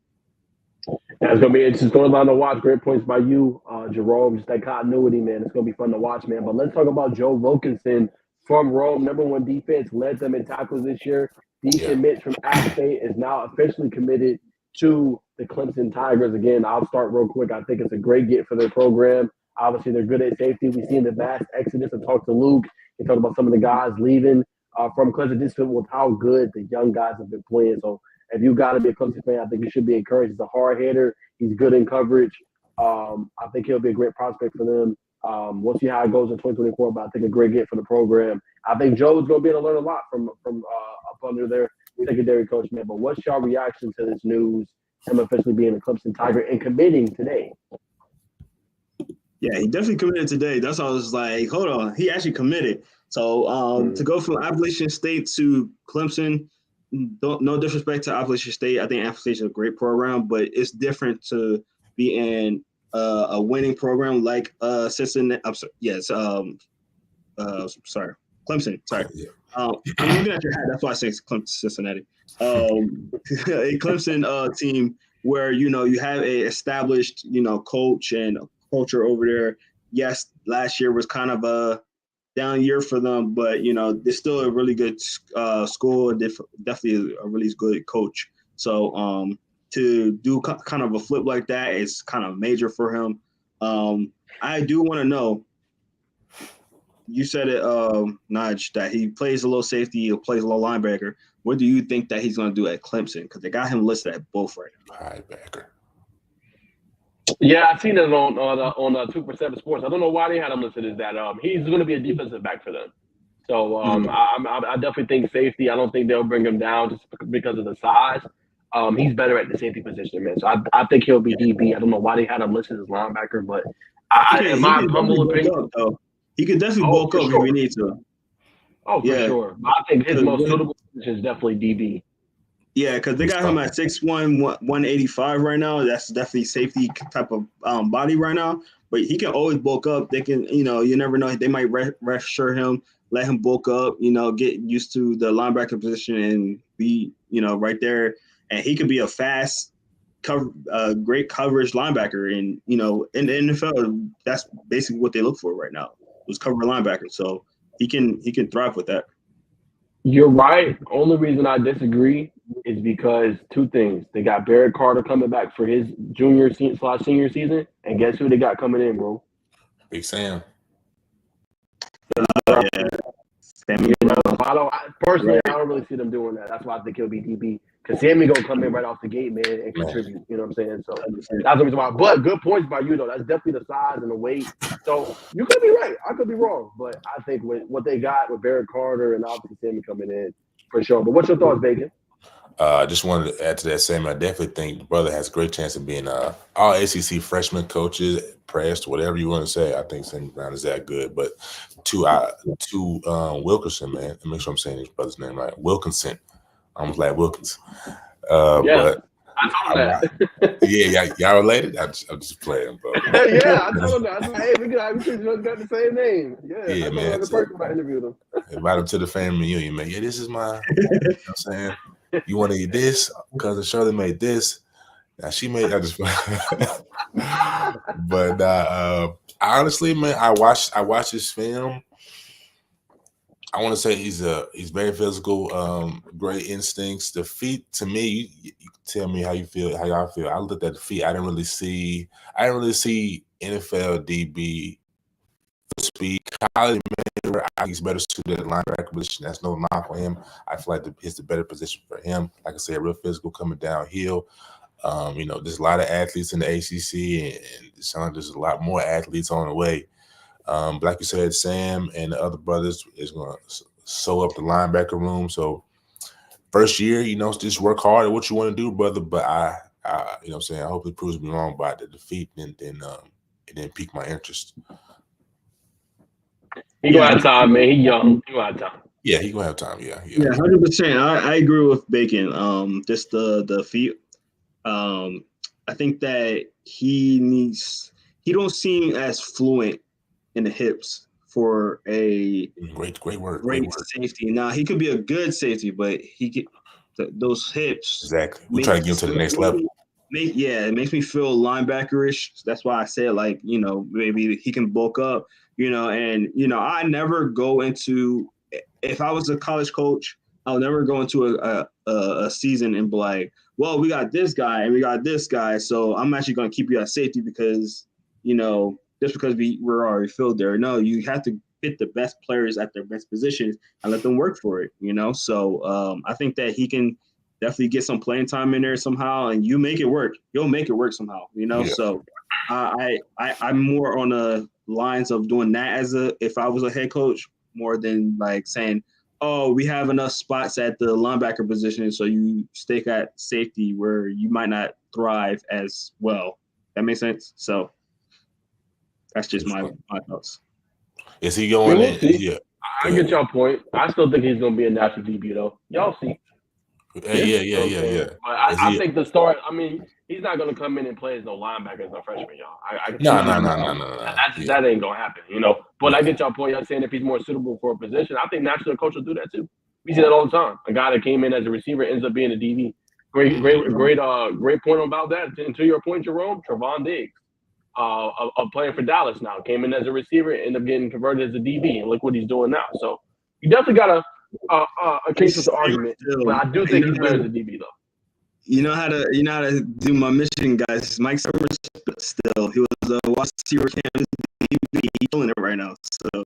Yeah, it's gonna be interesting storyline to watch. Great points by you, Jerome. Just that continuity, man. It's gonna be fun to watch, man. But let's talk about Joe Wilkinson from Rome, #1 defense, led them in tackles this year. Decommit from App State is now officially committed to the Clemson Tigers. Again, I'll start real quick. I think it's a great get for their program. Obviously, they're good at safety. We've seen the mass exodus. I talked to Luke. He talked about some of the guys leaving from Clemson just with how good the young guys have been playing. So if you got to be a Clemson fan, I think you should be encouraged. He's a hard hitter. He's good in coverage. I think he'll be a great prospect for them. We'll see how it goes in 2024, but I think a great get for the program. I think Joe's going to be able to learn a lot from up under their secondary coach, man. But what's your reaction to this news, him officially being a Clemson Tiger and committing today? Yeah, he definitely committed today. That's why I was like, hold on. He actually committed. So to go from Appalachian State to Clemson, no disrespect to Appalachian State. I think Appalachian State is a great program, but it's different to be in a winning program like Cincinnati. Clemson. Sorry. I'm looking at your hat. That's why I say Clemson, Cincinnati. A Clemson team where you have a established coach and culture over there. Yes, last year was kind of a down year for them, but they're still a really good school, definitely a really good coach. So to do kind of a flip like that is kind of major for him. I do want to know. You said it, Naj, that he plays a little safety, he plays a little linebacker. What do you think that he's going to do at Clemson? Because they got him listed at both right now. Linebacker. Yeah, I've seen it on 247 Sports. I don't know why they had him listed as that. He's going to be a defensive back for them. So I definitely think safety. I don't think they'll bring him down just because of the size. He's better at the safety position, man. So I think he'll be DB. I don't know why they had him listed as linebacker, but in my humble opinion, he could definitely bulk up if we need to. Oh, for sure. But I think his most suitable position is definitely DB. Yeah, because they got him at 6'1", 185 right now. That's definitely safety type of body right now. But he can always bulk up. They can, you never know. They might redshirt him, let him bulk up, get used to the linebacker position and be, right there. And he could be a fast, great coverage linebacker. And, in the NFL, that's basically what they look for right now, was cover linebacker. So he can thrive with that. You're right. Only reason I disagree is because two things. They got Barrett Carter coming back for his junior/senior season, and guess who they got coming in, bro? Big Sam. I don't really see them doing that. That's why I think he'll be DB. Because Sammy gonna come in right off the gate, man, and contribute. You know what I'm saying? So that's the reason why. But good points by you, though. That's definitely the size and the weight. So you could be right. I could be wrong. But I think with what they got with Barrett Carter and obviously Sammy coming in, for sure. But what's your thoughts, Bacon? I just wanted to add to that, Sam. I definitely think the brother has a great chance of being all ACC freshman coaches, pressed, whatever you want to say. I think Sam Brown is that good. But to Wilkerson, man, let me make sure I'm saying his brother's name right. Wilkinson. I almost like Wilkins. But I told him that. y'all related? I'm just playing, bro. Yeah, I told him that. I said, hey, we got the same name. Yeah, man. The person I interviewed him. Invite him to the family reunion, man. Yeah, this is my, you know what I'm saying? You want to eat this? Cousin Shirley made this. Now she made, but honestly, man, I watched this film. I want to say he's very physical, great instincts. The feet, to me, you tell me how y'all feel. I looked at the feet. I didn't really see NFL DB speed. College man, I think he's better suited at linebacker position. That's no knock on him. I feel like it's the better position for him. Like I said, real physical coming downhill. There's a lot of athletes in the ACC, and there's a lot more athletes on the way. But like you said, Sam and the other brothers is going to sew up the linebacker room. So first year, just work hard at what you want to do, brother. But I you know what I'm saying, I hope it proves me wrong by the defeat and then it didn't pique my interest. He gonna have time, man. He young. He gonna have time. Yeah, he gonna have time. Yeah, 100%. I agree with Bacon. Just the feet. I think that he he don't seem as fluent in the hips for a Great word. great safety. Now he could be a good safety, but he get those hips. Exactly. We try to get him to the next level. It makes me feel linebackerish. That's why I said, like, you know, maybe he can bulk up, you know, and, you know, I never go into, if I was a college coach, I'll never go into a season and be like, well, we got this guy and we got this guy, so I'm actually going to keep you at safety because, you know, just because we're already filled there. No, you have to fit the best players at their best positions and let them work for it, you know? So I think that he can definitely get some playing time in there somehow, and you make it work. You'll make it work somehow, you know? Yeah. So I'm more on the lines of doing that if I was a head coach, more than like saying, oh, we have enough spots at the linebacker position, so you stick at safety where you might not thrive as well. That makes sense? So that's just my thoughts. Is he going we'll in? see. Yeah. I get y'all point. I still think he's going to be a national DB, though. Y'all see. Yeah. But I think the start, I mean, he's not going to come in and play as no linebacker as a freshman, y'all. No. That ain't going to happen, you know. But I get y'all point. Y'all saying if he's more suitable for a position, I think naturally a coach will do that too. We see that all the time. A guy that came in as a receiver ends up being a DB. Great point about that. And to your point, Jerome, Trevon Diggs, playing for Dallas now, came in as a receiver, ended up getting converted as a DB, and look what he's doing now. So you definitely got a case with the argument, but I do think he's better as a DB though. You know how to do my mission, guys. Mike Summers still. He was a wide receiver Kansas DB. He's killing it right now. So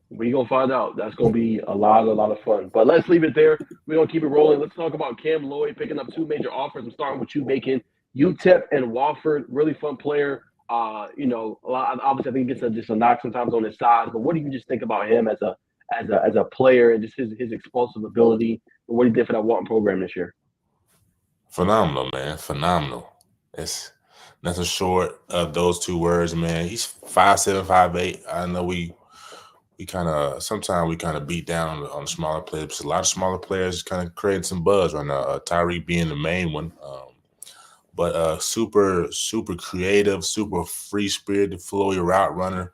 we gonna find out. That's gonna be a lot of fun. But let's leave it there. We're gonna keep it rolling. Let's talk about Cam Lloyd picking up 2 major offers. I'm starting with you, Bacon. UTEP and Wofford, really fun player. You know, obviously I think he gets just a knock sometimes on his size. But what do you just think about him as a player and just his explosive ability and what he did for that Walton program this year? Phenomenal, man. Phenomenal. It's nothing short of those 2 words, man. He's 5'7", 5'8". I know we sometimes beat down on the smaller players. A lot of smaller players kind of creating some buzz right now. Tyreek being the main one. But super creative, super free spirited, flowy route runner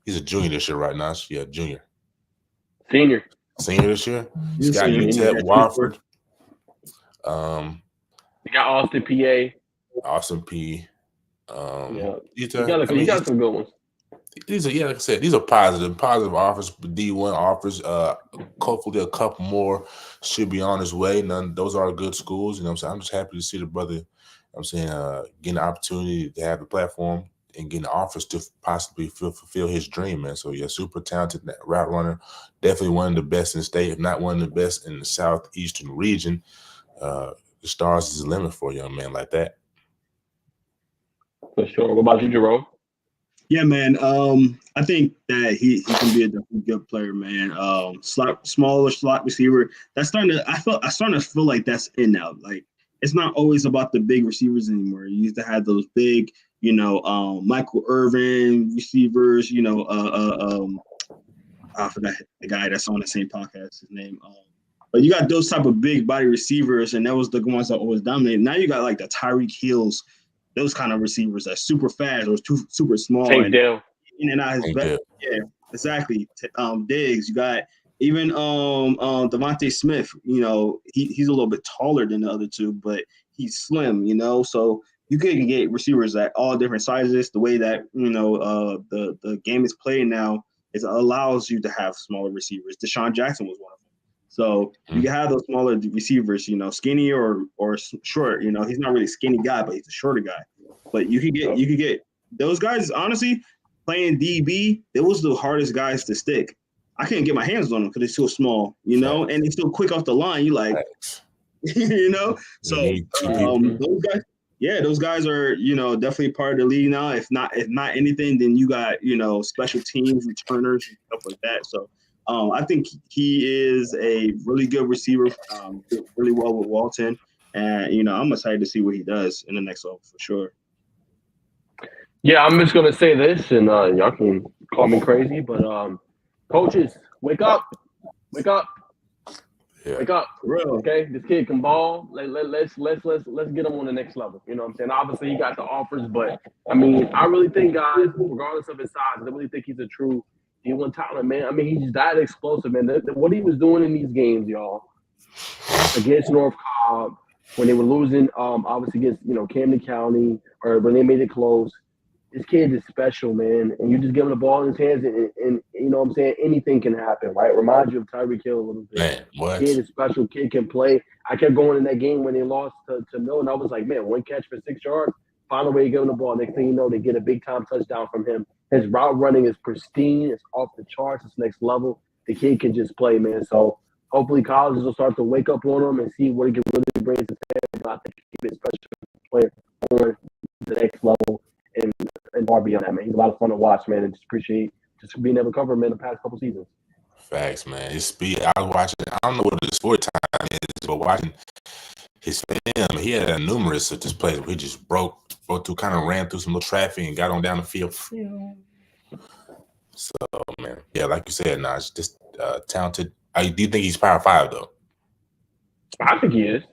he's a junior this year right now. Yeah, junior. Senior this year. He's got UTEP, Wofford. You got Austin, PA. Austin P. Yeah. You got some good ones. These are, like I said, these are positive offers, D1 offers. Hopefully a couple more should be on his way. Those are good schools. You know what I'm saying? I'm just happy to see the brother, getting the opportunity to have the platform and getting the offers to possibly fulfill his dream, man. So yeah, super talented route runner. Definitely one of the best in the state, if not one of the best in the southeastern region. The stars is the limit for a young man like that. For sure. What about you, Jerome? Yeah, man. I think that he can be a definitely good player, man. Smaller slot receiver. I'm starting to feel like that's in now. Like it's not always about the big receivers anymore. You used to have those big, Michael Irvin receivers. I forgot the guy that's on the same podcast. His name. But you got those type of big body receivers, and that was the ones that always dominated. Now you got like the Tyreek Hills, those kind of receivers that's super fast or super small. Take down. In and out his back. Yeah, exactly. Diggs. You got even Devontae Smith. He's a little bit taller than the other 2, but he's slim. So you can get receivers at all different sizes. The way that the game is played now allows you to have smaller receivers. Deshaun Jackson was one of them. So you can have those smaller receivers, skinny or short. He's not really a skinny guy, but he's a shorter guy. But you could get those guys. Honestly, playing DB, it was the hardest guys to stick. I couldn't get my hands on them because they're so small, and he's so quick off the line. You like, So those guys are definitely part of the league now. If not anything, then you got special teams, returners, and stuff like that. So. I think he is a really good receiver, did really well with Walton, and I'm excited to see what he does in the next level for sure. Yeah, I'm just gonna say this, and y'all can call me crazy, but coaches, wake up! Yeah. Wake up. Bro. Okay, this kid can ball. Let's get him on the next level. You know what I'm saying? Obviously, he got the offers, but I mean, I really think, guys, regardless of his size, I really think he's a true D1 talent, man. I mean, he's that explosive, man. What he was doing in these games, y'all, against North Cobb, when they were losing, obviously against Camden County, or when they made it close. This kid is special, man, and you just give him the ball in his hands, and you know what I'm saying, anything can happen, right? Reminds you of Tyreek Hill a little bit. Man, what? Kid is special. Kid can play. I kept going in that game when they lost to Mill, and I was like, man, one catch for 6 yards, find a way to give him the ball. Next thing you know, they get a big-time touchdown from him. His route running is pristine. It's off the charts. It's next level. The kid can just play, man. So hopefully colleges will start to wake up on him and see what he can really bring to the table. I think he's a special player on the next level. And far beyond that, man. He's a lot of fun to watch, man, and just appreciate just being able to cover him in the past couple seasons. Facts, man. His speed. I was watching. I don't know what his 4 time is, but watching his film, he had numerous of this plays where he just broke through, kind of ran through some little traffic and got on down the field. So, man, yeah, like you said, Naj, just talented. Do you think he's Power 5 though? I think he is.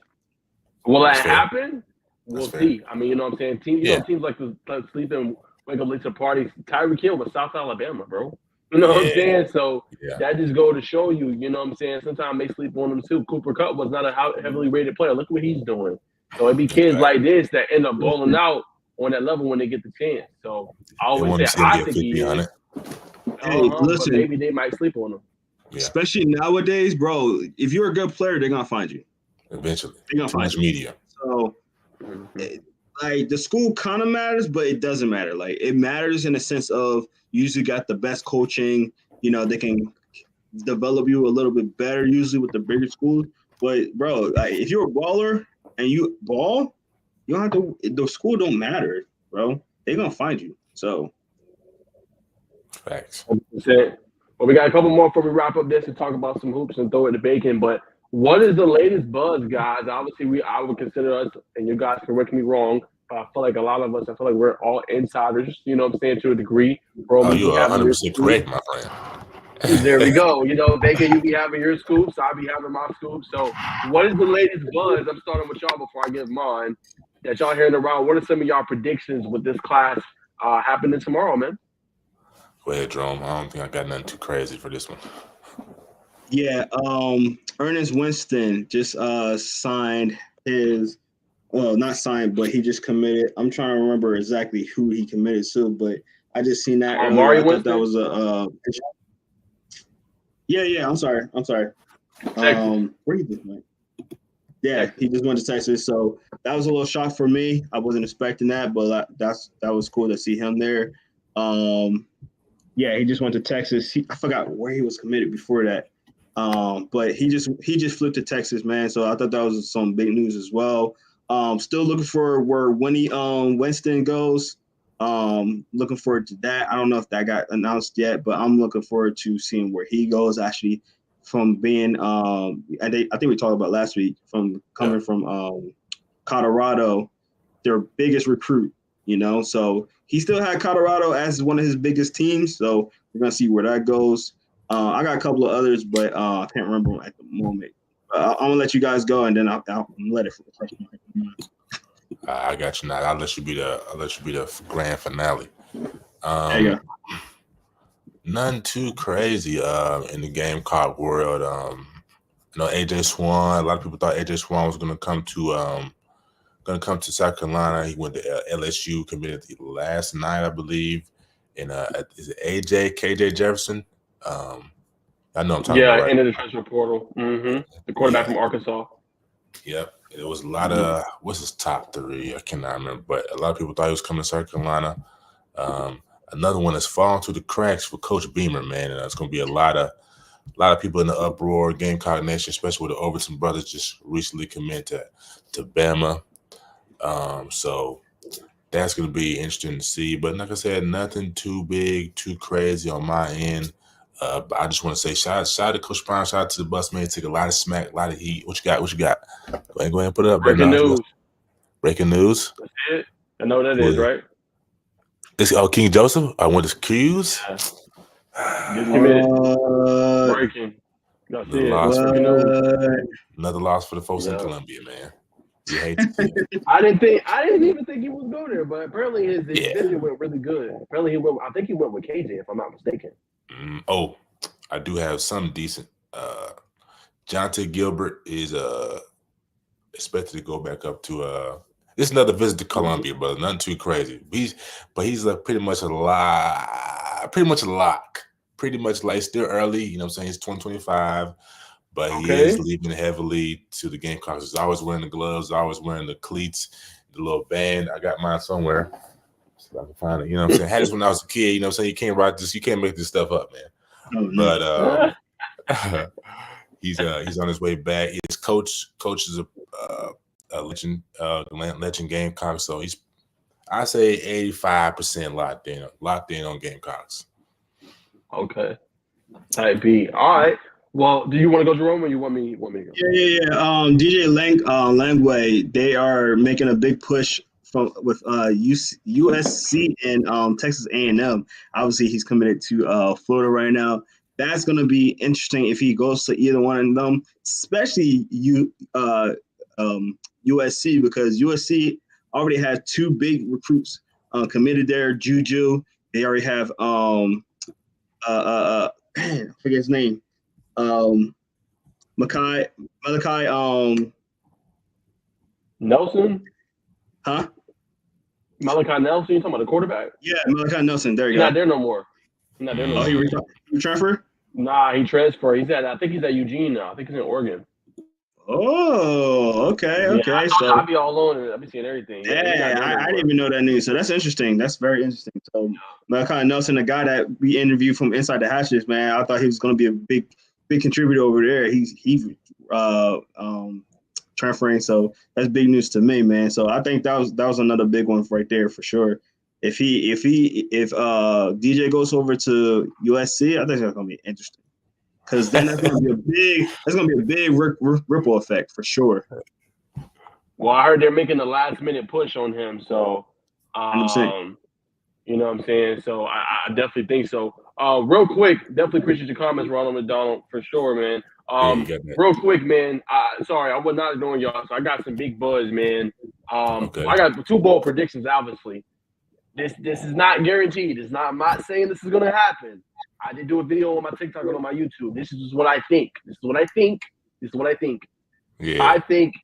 Will that That's fair. happen? We'll see. I mean, you know what I'm saying? Teams like to sleep and wake up late to parties. Tyreek Hill was South Alabama, bro. You know what I'm saying? So that just go to show you, you know what I'm saying? Sometimes they sleep on them too. Cooper Kupp was not a heavily rated player. Look what he's doing. So it be kids like this that end up balling out on that level when they get the chance. So I always say, I think he is. Hey, listen, but maybe they might sleep on him. Yeah. Especially nowadays, bro. If you're a good player, they're gonna find you. Eventually, they're gonna find you. Media. So, like the school kind of matters, but it doesn't matter. Like it matters in the sense of you usually got the best coaching. You know, they can develop you a little bit better usually with the bigger schools. But bro, like if you're a baller and you ball, you don't have to. The school don't matter, bro. They're gonna find you. So. Facts. 100%. Well, we got a couple more before we wrap up this and talk about some hoops and throw it to bacon. But what is the latest buzz, guys? Obviously, I would consider us, and you guys correct me wrong, but I feel like a lot of us, we're all insiders, you know what I'm saying, to a degree. Oh, you are 100% correct, my friend. There we go. You know, Bacon, you be having your scoops, I be having my scoops. So what is the latest buzz? I'm starting with y'all before I give mine. That y'all hearing around. What are some of y'all predictions with this class happening tomorrow, man? Go ahead, Jerome. I don't think I got nothing too crazy for this one. Yeah, Ernest Winston just signed his, well, not signed, but he just committed. I'm trying to remember exactly who he committed to, but I just seen that. Mario I Winston? thought that was a. Yeah. I'm sorry. Where he just went? Yeah, he just went to Texas, so that was a little shock for me. I wasn't expecting that, but that was cool to see him there. Yeah, he just went to Texas. I forgot where he was committed before that. But he just flipped to Texas, man. So I thought that was some big news as well. Still looking for where Winston goes. Looking forward to that. I don't know if that got announced yet, but I'm looking forward to seeing where he goes. Actually, from being I think we talked about last week from Colorado, their biggest recruit. You know, so he still had Colorado as one of his biggest teams. So we're gonna see where that goes. I got a couple of others, but I can't remember them at the moment. I'm gonna let you guys go, and then I'll let it. I got you now. I'll let you be the grand finale. There you go. Nothing too crazy in the Gamecock world. AJ Swan. A lot of people thought AJ Swan was gonna come to South Carolina. He went to LSU, committed last night, I believe. And is it KJ Jefferson? I know I'm talking about. Yeah, into the transfer portal. Mm-hmm. The quarterback from Arkansas. Yep. It was a lot of, what's his top 3? I cannot remember, but a lot of people thought he was coming to South Carolina. Another one that's fallen through the cracks for Coach Beamer, man. And it's going to be a lot of people in the uproar, Gamecock Nation, especially with the Overton brothers just recently committed to Bama. So that's going to be interesting to see. But like I said, nothing too big, too crazy on my end. But I just want to say shout out to Coach Brown, shout out to the bus man. Took a lot of smack, a lot of heat. What you got? Go ahead and put it up. Breaking news. Breaking news. That's it. I know what that is, right? It's King Joseph. I went to Q's. Just committed. Breaking. Y'all see Another it. loss, Breaking news. another loss for the folks in Yeah. Columbia, man. You hate to see it. I didn't even think he was going there, but apparently his Yeah. visit went really good. Apparently I think he went with KJ, if I'm not mistaken. Oh, I do have some decent. Jonte Gilbert is expected to go back up to it's another visit to Columbia, but nothing too crazy. He's pretty much a lock. Pretty much like still early, you know what I'm saying? He's 2025, but he Okay. is leaving heavily to the Gamecocks. He's always wearing the gloves, always wearing the cleats, the little band. I got mine somewhere. So I can find it. You know what I'm saying? I had this when I was a kid, you know what I'm saying? You can't write this, you can't make this stuff up, man. Oh, no. But he's on his way back. His coach is a legend, legend Gamecock. So I say 85% locked in on Gamecocks. Okay. Type B. All right. Well, do you want to go, Jerome, or you want me to go? Yeah. DJ Langway, they are making a big push with USC and Texas A&M. Obviously, he's committed to Florida right now. That's going to be interesting if he goes to either one of them, especially USC, because USC already has two big recruits committed there. Juju, they already have I forget his name. Malachi Nelson? Huh? Malachi Nelson? You talking about the quarterback? Yeah, Malachi Nelson. There you He's go. not there no more. Oh, he transferred? Nah, he transferred. I think he's at Eugene now. I think he's in Oregon. Oh, okay. Yeah, So I'll be all on it. I'll be seeing everything. yeah, I didn't even know that news. So that's interesting. That's very interesting. So Malachi Nelson, the guy that we interviewed from Inside the Hatches, man, I thought he was going to be a big contributor over there. He's transferring, so that's big news to me, man. So I think that was another big one right there for sure. If DJ goes over to USC, I think that's gonna be interesting, because then that's gonna be a big ripple effect for sure. Well, I heard they're making the last minute push on him, so 100%. you know what I'm saying? So I definitely think so. Real quick, definitely appreciate your comments, Ronald McDonald, for sure, man. Real quick, man. Sorry, I was not ignoring y'all. So I got some big buzz, man. Okay. I got 2 bold predictions, obviously. This is not guaranteed. I'm not saying this is gonna happen. I did do a video on my TikTok and on my YouTube. This is what I think. Yeah. I think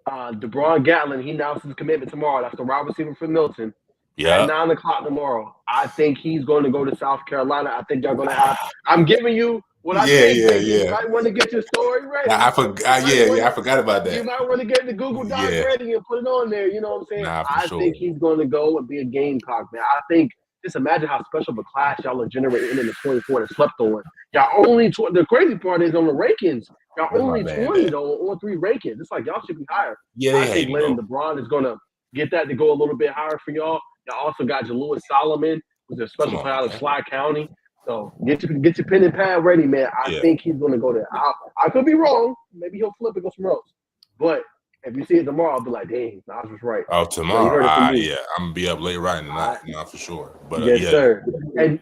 DeBron Gatlin, he announced his commitment tomorrow. That's the wide receiver for Milton. Yeah. At 9 o'clock tomorrow. I think he's going to go to South Carolina. I think they're going to have. I'm giving you what I think. Yeah. You might want to get your story ready. I forgot about that. You might want to get the Google Doc ready and put it on there. You know what I'm saying? I think he's going to go and be a Gamecock, man. I think. Just imagine how special of a class y'all are generating in the 24 that slept on. Y'all only the crazy part is on the rankings. Y'all only 20 though on 3 rankings. It's like y'all should be higher. Yeah, I think letting LeBron is gonna get that to go a little bit higher for y'all. Y'all also got Jalewis Solomon, who's a special player out of Sly County. So get your pen and pad ready, man. I think he's gonna go there. I could be wrong. Maybe he'll flip and go somewhere else. But if you see it tomorrow, I'll be like, dang, Nas was right. Oh, tomorrow? I'm gonna be up late writing tonight, not for sure. But yes, sir. And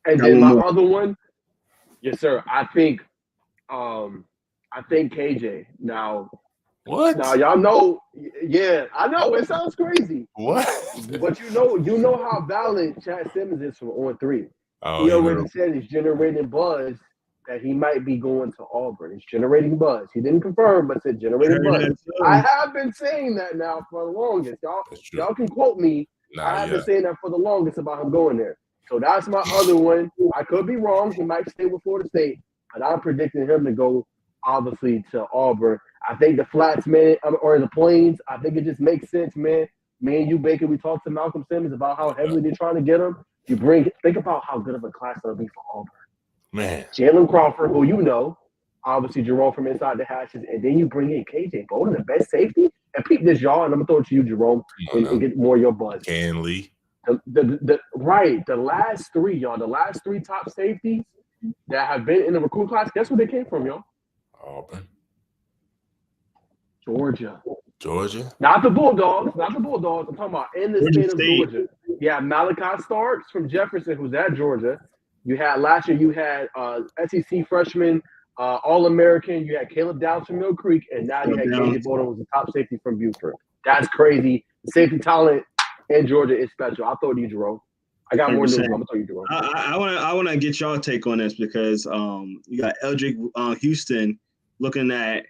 then my other one, yes, sir. I think KJ. Now, what? Now y'all know, yeah, I know it sounds crazy. What? But you know how valid Chad Simmons is from on 3. Oh, he already said he's generating buzz that he might be going to Auburn. He's generating buzz. He didn't confirm, but said generating buzz. I have been saying that now for the longest. Y'all can quote me. I have been saying that for the longest about him going there. So that's my other one. I could be wrong. He might stay with Florida State, but I'm predicting him to go, obviously, to Auburn. I think the Flats, man, or the Plains, I think it just makes sense, man. Me and you, Baker, we talked to Malcolm Simmons about how heavily they're trying to get him. Think about how good of a class that'll be for Auburn. Man. Jalen Crawford, who you know, obviously Jerome from Inside the Hatches, and then you bring in KJ Bolden, the best safety. And peep this, y'all, and I'm going to throw it to you, Jerome, and get more of your buzz. Can Lee. The last 3, y'all, the last 3 top safeties that have been in the recruit class, guess where they came from, y'all? Auburn. Georgia. Not the Bulldogs. I'm talking about in the state of Georgia. Yeah, Malachi Starks from Jefferson, who's at Georgia. You had last year. You had SEC freshman All-American. You had Caleb Downs from Mill Creek, and now you had KJ Bolden was the top safety from Buford. That's crazy. The safety talent in Georgia is special. I'll throw it to you, Jerome. I got more news. I'm gonna throw you, Jerome. I want to get y'all take on this because you got Eldrick Houston looking at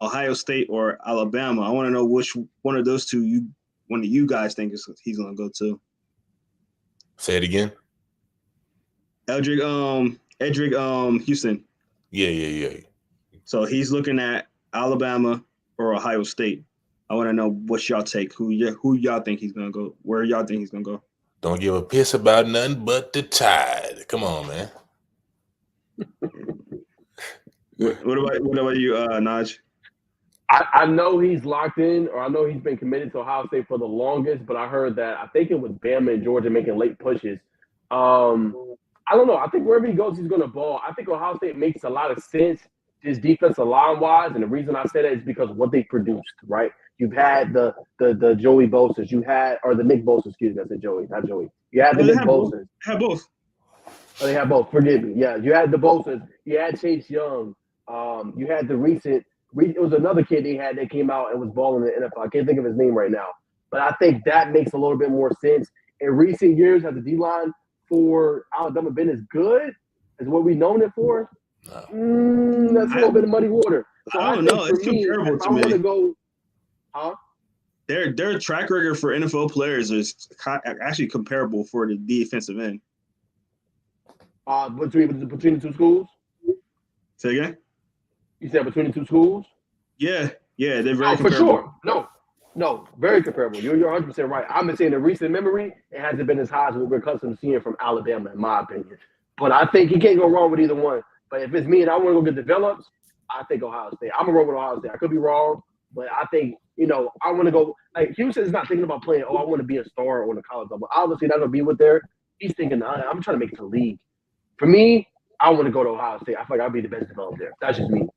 Ohio State or Alabama. I want to know which one of those two one of you guys think he's gonna go to. Say it again. Edric Houston. Yeah. So he's looking at Alabama or Ohio State. I want to know what y'all take. Who y'all think he's gonna go? Where y'all think he's gonna go? Don't give a piss about nothing but the Tide. Come on, man. What about you, Naj? I know he's locked in, or I know he's been committed to Ohio State for the longest, but I heard that I think it was Bama and Georgia making late pushes. I don't know. I think wherever he goes, he's going to ball. I think Ohio State makes a lot of sense, just defensive line-wise, and the reason I say that is because of what they produced, right? You've had the Joey Bosa's. Or the Nick Bosa, excuse me. I said Joey, not Joey. You had the Nick Bosa's. Have both. Oh, they have both. Forgive me. Yeah, you had the Bosa's. You had Chase Young. You had the recent – it was another kid they had that came out and was balling in the NFL. I can't think of his name right now. But I think that makes a little bit more sense. In recent years, has the D-line for Alabama been as good as what we've known it for? That's a little bit of muddy water. So I don't know. It's comparable to me. I'm going to go – huh? Their track record for NFL players is actually comparable for the defensive end. Between the two schools? Say again? You said between the two schools? Yeah, they're very comparable. For sure. No, very comparable. You're 100% right. I'm just saying in recent memory, it hasn't been as high as what we're accustomed to seeing from Alabama, in my opinion. But I think you can't go wrong with either one. But if it's me and I want to go get developed, I think Ohio State. I'm going to roll with Ohio State. I could be wrong, but I think, I want to go. Like, Houston's not thinking about playing, I want to be a star on the college level. Obviously, that's going to be what they're – he's thinking, I'm trying to make it to the league. For me, I want to go to Ohio State. I feel like I'll be the best developed there. That's just me.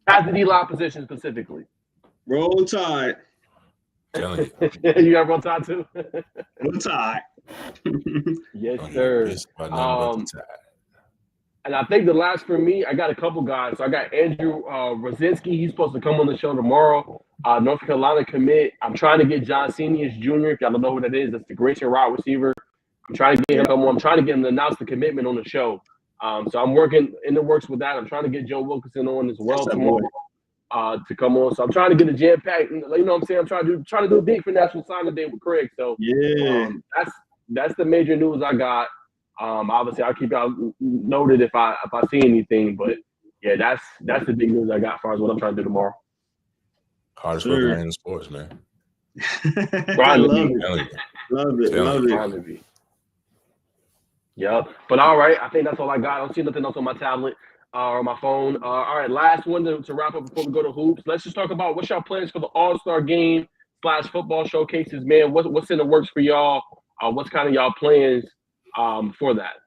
At the D-line position specifically. Roll Tide. Telling you got Roll Tide too? Roll Tide. Yes, sir. And I think the last for me, I got a couple guys. So I got Andrew Rosinski. He's supposed to come on the show tomorrow. North Carolina commit. I'm trying to get John Senior's Jr. If y'all don't know who that is, that's the Grayson wide receiver. I'm trying to get him to come on. I'm trying to get him to announce the commitment on the show. So I'm working in the works with that. I'm trying to get Joe Wilkinson on as well tomorrow to come on. So I'm trying to get a jam pack. You know what I'm saying? I'm trying to do big for National Signing Day with Craig. So that's the major news I got. Obviously, I'll keep y'all noted if I see anything. But yeah, that's the big news I got as far as what I'm trying to do tomorrow. Hardest work man in sports, man. Love it. Yep. But all right, I think that's all I got. I don't see nothing else on my tablet or my phone. All right, last one to wrap up before we go to hoops. Let's just talk about what's y'all plans for the All-Star Game / football showcases, man. What's in the works for y'all? What's kind of y'all plans for that?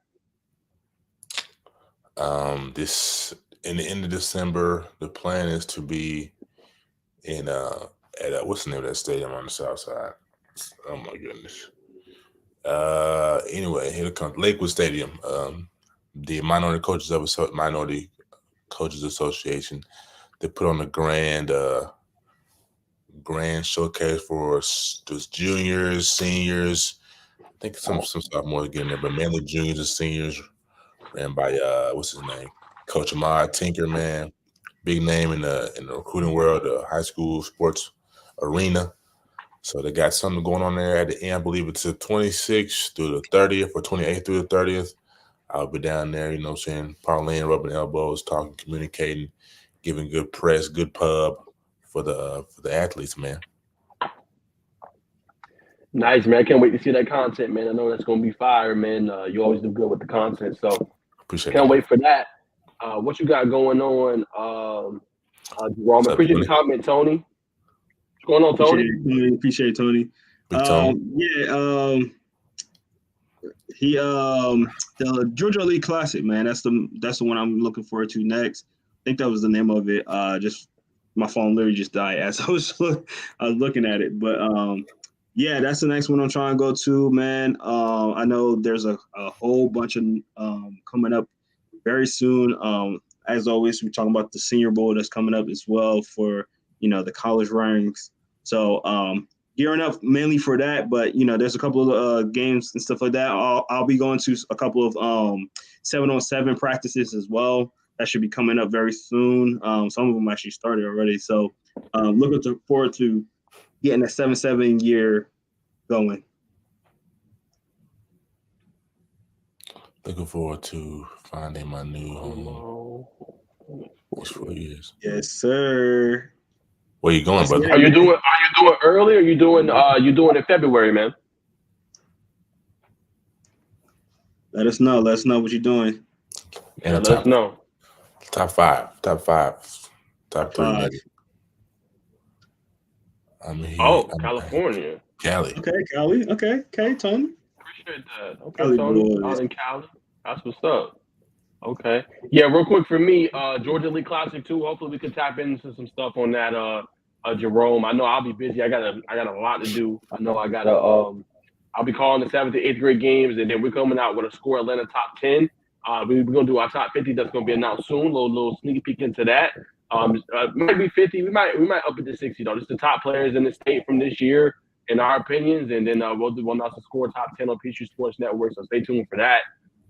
This in the end of December, the plan is to be in at what's the name of that stadium on the south side? Oh my goodness. Anyway, here it comes. Lakewood Stadium. The Minority Coaches Association. They put on a grand showcase for those juniors, seniors. I think some sophomores getting there, but mainly juniors and seniors. Ran by what's his name? Coach Ahmad Tinker, man. Big name in the recruiting world, the high school sports arena. So they got something going on there at the end. I believe it's the 26th through the 30th or 28th through the 30th. I'll be down there, you know what I'm saying, parlaying, rubbing elbows, talking, communicating, giving good press, good pub for the athletes, man. Nice, man. I can't wait to see that content, man. I know that's going to be fire, man. You always do good with the content, so can't wait for that. What you got going on, Jerome? Appreciate the comment, Tony. What's going on, Tony? Appreciate Tony. The Georgia Elite Classic, man. That's the one I'm looking forward to next. I think that was the name of it. Just my phone literally just died as I was looking at it, but yeah, that's the next one I'm trying to go to, man. I know there's a whole bunch of coming up very soon. as always, we're talking about the Senior Bowl that's coming up as well for, the college ranks. So gearing up mainly for that, but, there's a couple of games and stuff like that. I'll be going to a couple of 7-on-7 practices as well. That should be coming up very soon. Some of them actually started already. So looking forward to getting a 7-7 year going. Looking forward to finding my new home. It's 4 years. Yes, sir. Where you going, brother? Are you doing early, or are you doing in February, man? Let us know. Let us know what you're doing. And Let us know. Top five, top 3. Maybe. I'm here. California. Cali. Okay, Cali. Okay, Tony. Appreciate that. Okay, Cali Tony. boys. Out in Cali. That's what's up. Okay. Yeah, real quick for me, Georgia League Classic 2. Hopefully we can tap into some stuff on that. Jerome, I know I'll be busy. I got a lot to do. I know I gotta I'll be calling the 7th and 8th grade games, and then we're coming out with a Score Atlanta top 10. We're gonna do our top 50. That's gonna be announced soon. Little sneak peek into that. Might be 50. We might up it to 60 though. Just the top players in the state from this year, in our opinions, and then we'll announce the Score top 10 on Peachtree Sports Network. So stay tuned for that.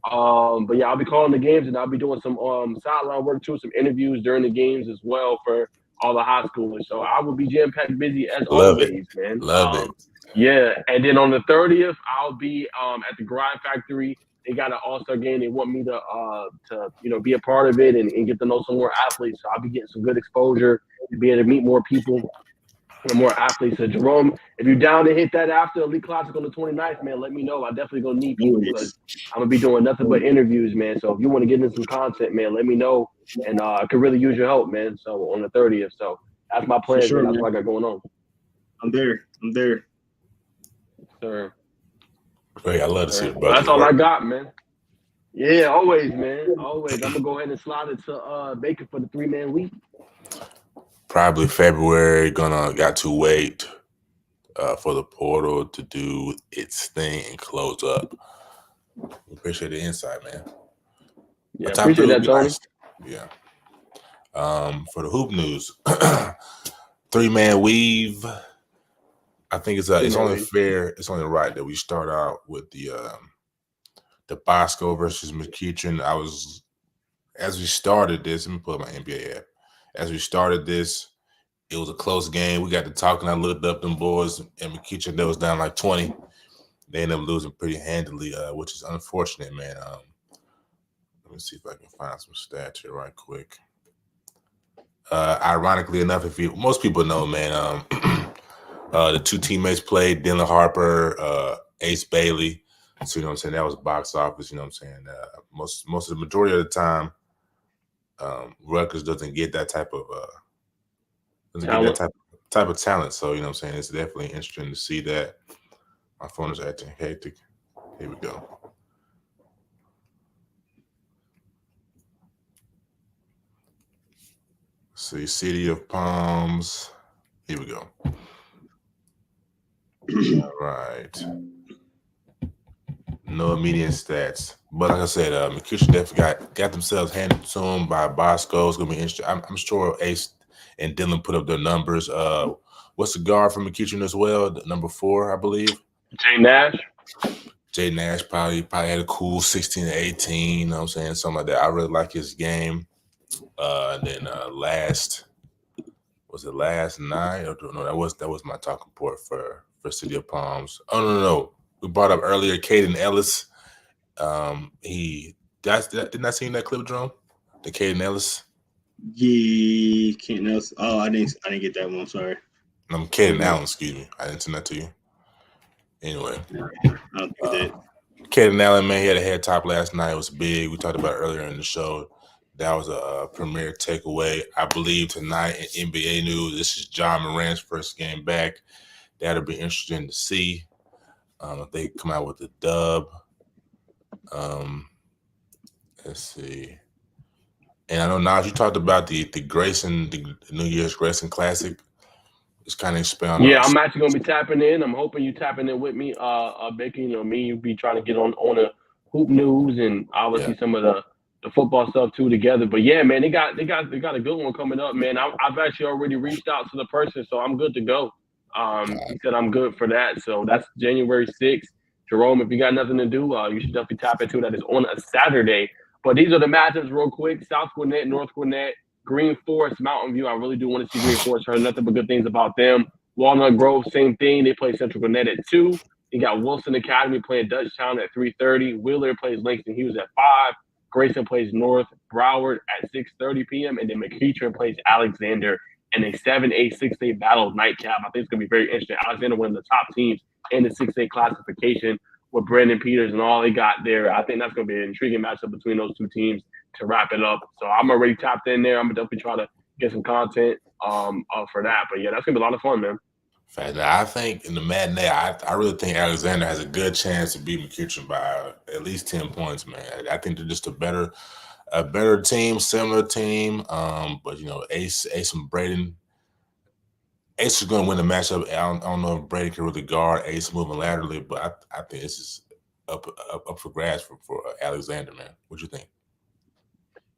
But yeah, I'll be calling the games, and I'll be doing some sideline work too, some interviews during the games as well for all the high schoolers. So I will be jam-packed busy as always, man. Love it. Yeah, and then on the 30th, I'll be at the Grind Factory. They got an all-star game. They want me to be a part of it and get to know some more athletes. So I'll be getting some good exposure to be able to meet more people and more athletes. So Jerome, if you're down to hit that after Elite Classic on the 29th, man, let me know. I definitely gonna need people because I'm gonna be doing nothing but interviews, man. So if you want to get into some content, man, let me know. And I could really use your help, man. So on the 30th. So that's my plan. Sure, man. That's man. what I got going on. I'm there. Sir. Great. I love to see it, brother. That's all I got, man. Yeah, always, man. Always. I'm gonna go ahead and slide it to Baker for the 3-man week. Probably February. Got to wait for the portal to do its thing and close up. Appreciate the insight, man. Yeah, appreciate that, Tony. Nice. Yeah. For the hoop news, 3-man weave. I think it's only fair. It's only right that we start out with the Bosco versus McEachern. As we started this, let me pull up my NBA app. As we started this, it was a close game. We got to talking. I looked up them boys, and McEachern, that was down like 20. They ended up losing pretty handily, which is unfortunate, man. Let me see if I can find some stats here right quick. Ironically enough, most people know, man, the two teammates played, Dylan Harper, Ace Bailey. So, you know what I'm saying? That was box office, you know what I'm saying? Most of the majority of the time, Rutgers doesn't get that type of talent. So, you know what I'm saying? It's definitely interesting to see that. My phone is acting hectic. Here we go. See, City of Palms. Here we go. All right. No immediate stats. But like I said, McEachern definitely got themselves handed to them by Bosco. It's going to be interesting. I'm sure Ace and Dylan put up their numbers. What's the guard from McEachern as well? Number 4, I believe. Jay Nash probably had a cool 16 to 18. You know what I'm saying? Something like that. I really like his game. And then last night? No, that was my talking point for City of Palms. Oh no. We brought up earlier Caden Ellis. Didn't I see that clip, Jerome? The Caden Ellis. Yeah, Caden Ellis. Oh, I didn't get that one. Sorry. Caden Allen. Excuse me. I didn't send that to you. Anyway, I don't think that. Caden Allen, man, he had a head top last night. It was big. We talked about it earlier in the show. That was a premier takeaway. I believe tonight in NBA news, this is John Morant's first game back. That'll be interesting to see if they come out with a dub. Let's see. And I know, Naj, you talked about the Grayson, the New Year's Grayson Classic. Just kind of expand on. Yeah, I'm actually gonna be tapping in. I'm hoping you tapping in with me, Becky. You know me. You be trying to get on the hoop news and obviously some of the the football stuff too together. But yeah, man, they got a good one coming up, man. I've actually already reached out to the person, so I'm good to go. He said I'm good for that. So that's January 6th. Jerome, if you got nothing to do, you should definitely tap into that. It's on a Saturday. But these are the matchups real quick. South Gwinnett, North Gwinnett, Green Forest, Mountain View. I really do want to see Green Forest. Heard nothing but good things about them. Walnut Grove, same thing. They play Central Gwinnett at 2. You got Wilson Academy playing Dutchtown at 3:30. Wheeler plays Langston Hughes at 5. Grayson plays North Broward at 6:30 p.m. And then McEachern plays Alexander in a 7A, 6A battle nightcap. I think it's going to be very interesting. Alexander, one of the top teams in the 6A classification with Brandon Peters and all they got there. I think that's going to be an intriguing matchup between those two teams to wrap it up. So I'm already tapped in there. I'm going to definitely try to get some content for that. But yeah, that's going to be a lot of fun, man. I think in the matinee, I really think Alexander has a good chance to beat McEachern by at least 10 points, man. I think they're just a better team, similar team. But Ace and Braden. Ace is going to win the matchup. I don't know if Brady can really guard Ace moving laterally, but I think this is up for grabs for Alexander, man. What you think?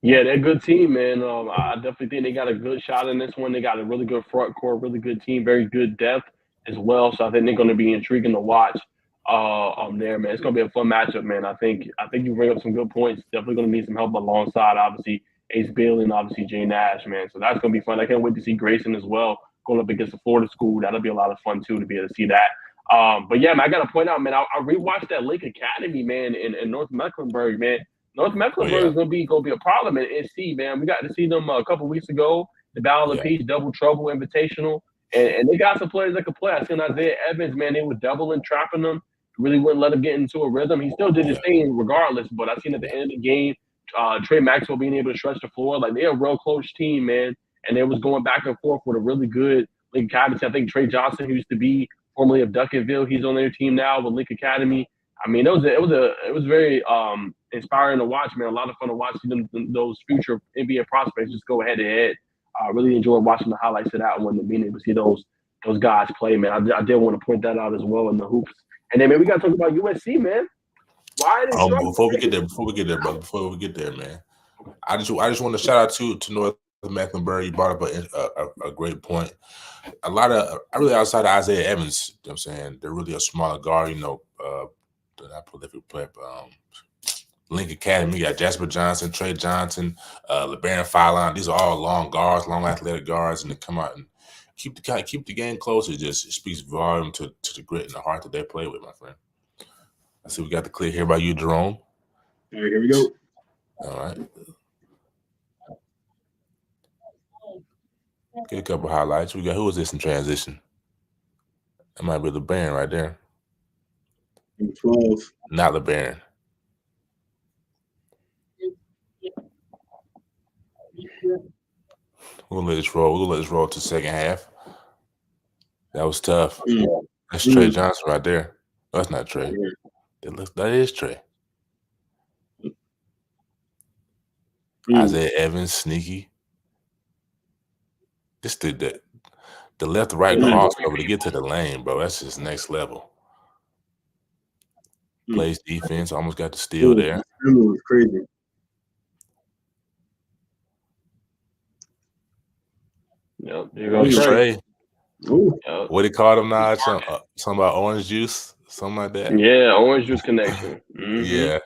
Yeah, they're a good team, man. I definitely think they got a good shot in this one. They got a really good front court, really good team, very good depth as well. So I think they're going to be intriguing to watch there, man. It's going to be a fun matchup, man. I think you bring up some good points. Definitely going to need some help alongside, obviously, Ace Bailey and obviously Jay Nash, man. So that's going to be fun. I can't wait to see Grayson as well going up against the Florida school. That'll be a lot of fun, too, to be able to see that. But yeah, man, I got to point out, man, I rewatched that Lake Academy, man, in North Mecklenburg, man. North Mecklenburg is gonna be a problem in NC, man. We got to see them a couple weeks ago, the Battle of the Peach Double Trouble Invitational, and they got some players that could play. I seen Isaiah Evans, man. They were doubling, trapping them, really wouldn't let him get into a rhythm. He still did his thing regardless, but I seen at the end of the game, Trey Maxwell being able to stretch the floor. Like, they're a real close team, man, and they was going back and forth with a really good Lake Academy. I think Trey Johnson, who used to be formerly of Duncanville, he's on their team now with Lake Academy. I mean, it was very inspiring to watch, man. A lot of fun to watch those future NBA prospects just go head to head. I really enjoyed watching the highlights of that one and being able to see those guys play, man. I did want to point that out as well in the hoops. And then, man, we got to talk about USC, man. Why are they before we get there, man, I just want to shout out to North Mecklenburg. You brought up a great point. I really outside of Isaiah Evans, you know what I'm saying, they're really a smaller guard, they're not prolific player. Link Academy, you got Jasper Johnson, Trey Johnson, LeBaron Fallon. These are all long guards, long athletic guards, and they come out and keep the game close. It speaks volume to the grit and the heart that they play with, my friend. I see we got the clear here by you, Jerome. All right, here we go. All right. Get a couple highlights. We got, who is this in transition? That might be LeBaron right there. 12. Not LeBaron. We'll let this roll. We'll let this roll to the second half. That was tough. That's Trey Johnson right there. No, that's not Trey. That is Trey. Isaiah Evans, sneaky. This the left right crossover to get to the lane, bro. That's just next level. Plays defense, almost got the steal there. That was crazy. Yep, there goes Trey. Yep. What do you call him now? Something about orange juice, something like that. Yeah, orange juice connection. Yeah.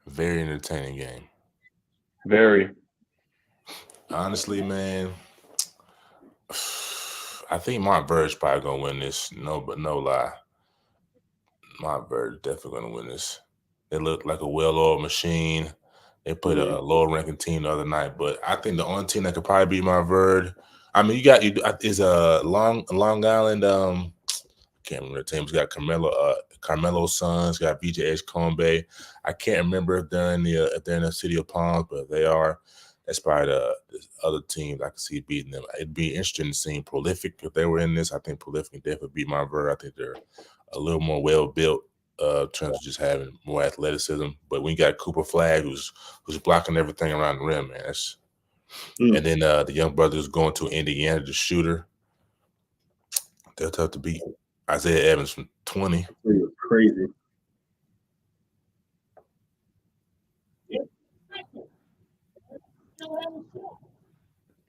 Very entertaining game. Very. Honestly, man, I think Montverde's probably gonna win this. No lie. Montverde's definitely gonna win this. They look like a well-oiled machine. They played a lower-ranking team the other night, but I think the only team that could probably beat Montverde. I mean, is a Long Island. I can't remember the teams. Got Carmelo's sons. Got VJH Combe. I can't remember if they're in the city of Palms, but they are. That's probably the other teams I could see beating them. It'd be interesting to see Prolific if they were in this. I think Prolific can definitely beat Montverde. I think they're a little more well built. In terms of just having more athleticism, but when you got Cooper Flagg who's blocking everything around the rim, man, and then the young brothers going to Indiana, the shooter, they're tough to beat. Isaiah Evans from 20. Crazy.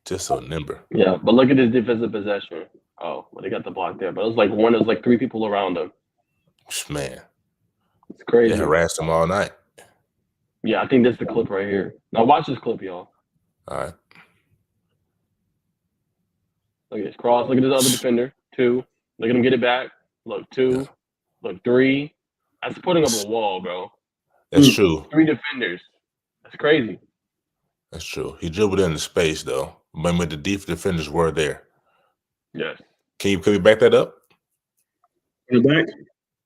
Just so nimble. Yeah, but look at his defensive possession. Oh, well, they got the block there, but it was like three people around him. Man, It's crazy. they harassed him all night. Yeah, I think that's the clip right here. Now watch this clip, y'all. All right. Look at this cross. Look at this other defender. 2. Look at him get it back. Look, 2. Yeah. Look, 3. That's putting up a wall, bro. That's true. 3 defenders. That's crazy. That's true. He dribbled into space though, but the deep defenders were there. Yes. Can you back that up? In the back?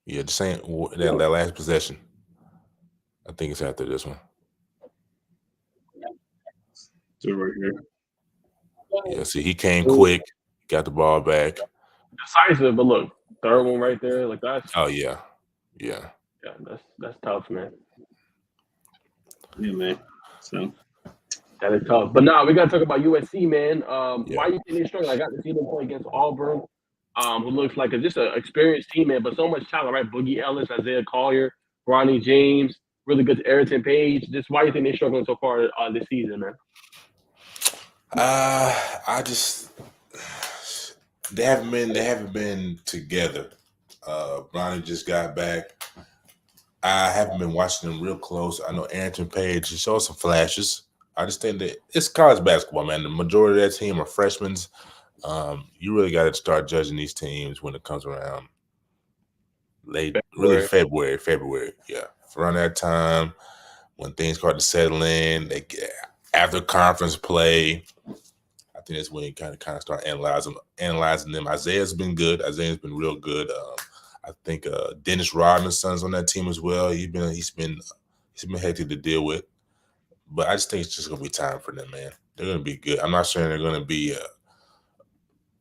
Yeah, the same that last possession. I think it's after this one. So right here. Yeah, see, he came quick, got the ball back. Decisive, but look, third one right there, like that's. Oh yeah. Yeah, that's tough, man. Yeah, man. So that is tough. But now we gotta talk about USC, man. Yeah. Why you think they're struggling? I got to see them play against Auburn, who looks like just an experienced team, man, but so much talent, right? Boogie Ellis, Isaiah Collier, Ronnie James, really good Ayrton Page. Just why you think they're struggling so far this season, man? I just they haven't been together. Ronnie just got back. I haven't been watching them real close. I know Ayrton Page, he showed some flashes. I just think that it's college basketball, man. The majority of that team are freshmen. You really got to start judging these teams when it comes around February. Yeah, around that time when things start to settle in, they get after conference play. I think that's when you kind of start analyzing them. Isaiah's been good. Isaiah's been real good. I think Dennis Rodman's son's on that team as well. He's been hectic to deal with, but I just think it's just gonna be time for them, man. They're gonna be good. I'm not saying they're gonna be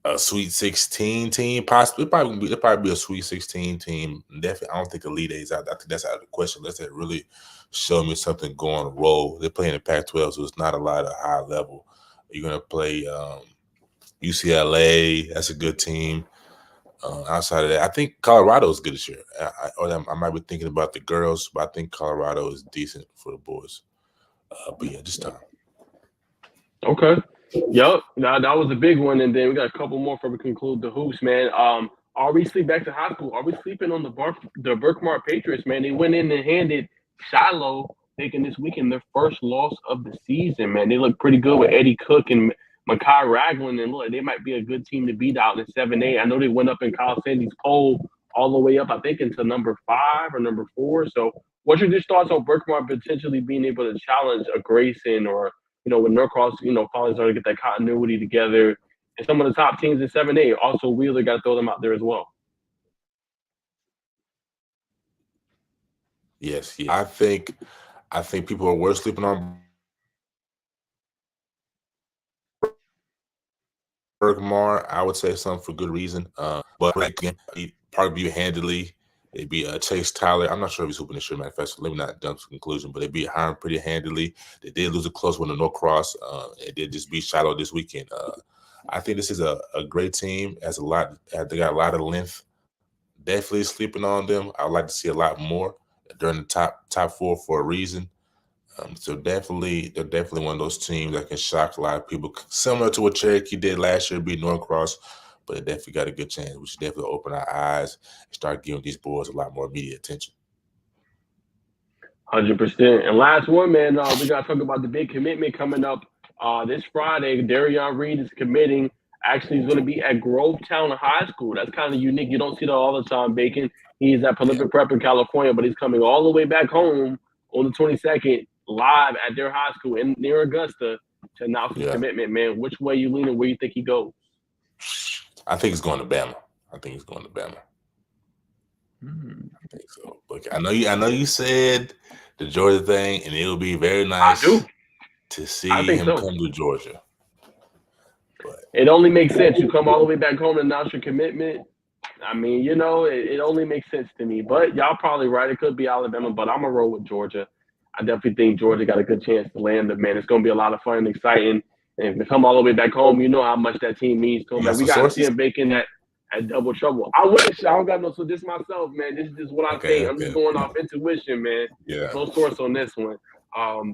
a Sweet 16 team. Possibly, they'll probably be a Sweet 16 team. Definitely, I don't think Elite Eight's out. I think that's out of the question. Unless they really show me something going to roll. They're playing the Pac-12, so it's not a lot of high level. You're gonna play UCLA. That's a good team. Outside of that, I think Colorado is good this year. I might be thinking about the girls, but I think Colorado is decent for the boys. But yeah, just time. Okay. Yep. Now that was a big one, and then we got a couple more before we conclude the hoops, man. Are we sleeping back to high school? Are we sleeping on the Berkmar Patriots, man? They went in and handed Shiloh, taking this weekend their first loss of the season, man. They look pretty good with Eddie Cook and Makai Ragland, and look, they might be a good team to beat out in 7A. I know they went up in Kyle Sandy's poll all the way up, I think, into number 5 or number 4. So what's your thoughts on Berkmar potentially being able to challenge a Grayson or, when Norcross, finally started to get that continuity together, and some of the top teams in 7A? Also, Wheeler got to throw them out there as well. Yes. I think people are worth sleeping on Berkmar. I would say something for good reason. But again, Parkview handily. They beat Chase Tyler. I'm not sure if he's hooping this year, matter of fact, so let me not jump to conclusion, but they beat Hiram pretty handily. They did lose a close one to Norcross. They did just beat Shiloh this weekend. I think this is a great team. They got a lot of length. Definitely sleeping on them. I'd like to see a lot more. They're in the top 4 for a reason. So they're definitely one of those teams that can shock a lot of people, similar to what Cherokee did last year, beat Norcross. But it definitely got a good chance. We should definitely open our eyes and start giving these boys a lot more media attention. 100%. And last one, man, we got to talk about the big commitment coming up this Friday. Darion Reed is committing. Actually, he's going to be at Grovetown High School. That's kind of unique. You don't see that all the time, Bacon. He's at Prolific Prep in California, but he's coming all the way back home on the 22nd, live at their high school near Augusta to announce his commitment, man. Which way you leaning? Where you think he goes? I think he's going to Bama. I think so. But I know you said the Georgia thing, and it would be very nice to see him come to Georgia. But it only makes sense. You come all the way back home and announce your commitment. I mean, it only makes sense to me. But y'all probably right. It could be Alabama, but I'm going to roll with Georgia. I definitely think Georgia got a good chance to land them, man. It's going to be a lot of fun and exciting. And if they come all the way back home, you know how much that team means to them. We got to see him Bacon that at Double Trouble. I wish I don't got no. So this myself, man. This is just what I Okay, think. I'm just okay. going off intuition, man. Yeah. No source on this one.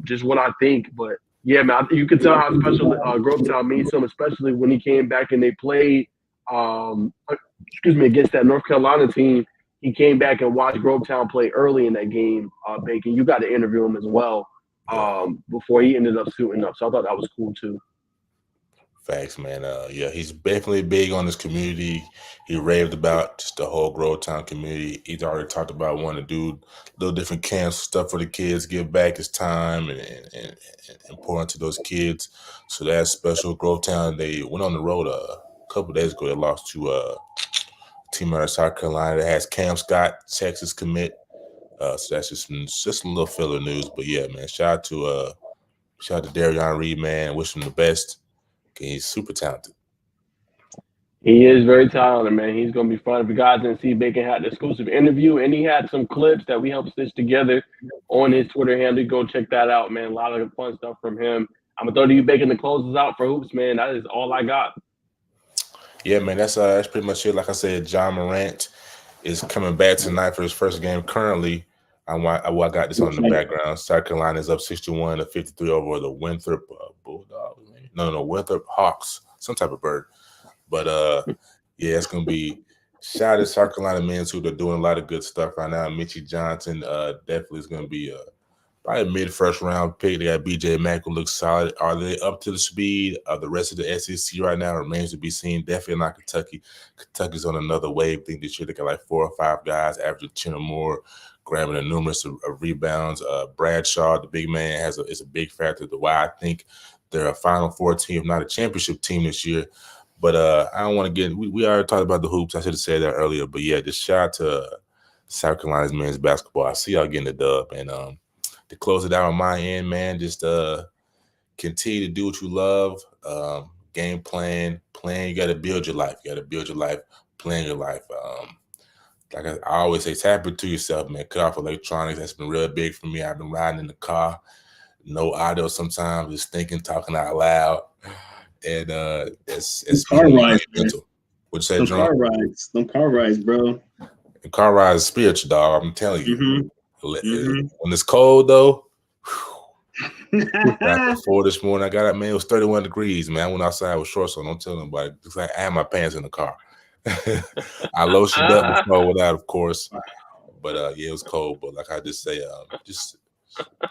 Just what I think. But yeah, man, you can tell how special Grovetown means to him, especially when he came back and they played. Against that North Carolina team. He came back and watched Grovetown play early in that game. Bacon, you got to interview him as well. Yeah. Before he ended up suiting up, so I thought that was cool too. Facts, man. Yeah, he's definitely big on his community. He raved about just the whole Grovetown community. He's already talked about wanting to do little different camps, stuff for the kids, give back his time and pour into those kids. So that's special. Grovetown, they went on the road a couple days ago. They lost to a team out of South Carolina that has Cam Scott, Texas commit. So that's just a little filler news. But yeah, man, shout out to Darion Reed, man. Wish him the best. He's super talented. He is very talented, man. He's going to be fun. If you guys didn't see, Bacon had the exclusive interview, and he had some clips that we helped stitch together on his Twitter handle. Go check that out, man. A lot of fun stuff from him. I'm going to throw to you, Bacon, the closes out for Hoops, man. That is all I got. Yeah, man, that's pretty much it. Like I said, John Morant is coming back tonight for his first game. Currently, I got this on the background. South Carolina is up 61-53 over the Winthrop Bulldogs. No, Winthrop Hawks, some type of bird. But yeah, it's gonna be shout out to South Carolina men who are doing a lot of good stuff right now. Mitchie Johnson definitely is gonna be probably a mid-first round pick. They got BJ Mack who looks solid. Are they up to the speed of the rest of the SEC right now? Remains to be seen. Definitely not Kentucky. Kentucky's on another wave. I think this year they got like 4 or 5 guys averaging 10 or more, grabbing a numerous of rebounds. Bradshaw, the big man, is a big factor to why I think they're a Final Four team, not a championship team this year. But I don't want to get – we already talked about the hoops. I should have said that earlier. But, yeah, just shout out to South Carolina's men's basketball. I see y'all getting the dub. And to close it out on my end, man, just continue to do what you love. Game plan. You got to build your life. You got to build your life, plan your life. Like I always say, tap into yourself, man. Cut off electronics. That's been real big for me. I've been riding in the car. No audio sometimes, just thinking, talking out loud. And it's car rides, mental. What you say, some Jerome? car rides, bro. And car rides is spiritual, dog. I'm telling you. Mm-hmm. When it's cold though, back at 4 this morning, I got up, man. It was 31 degrees, man. I went outside with shorts, so don't tell nobody. It's like I had my pants in the car. I lotioned up before without, of course. But yeah, it was cold. But like I just say, just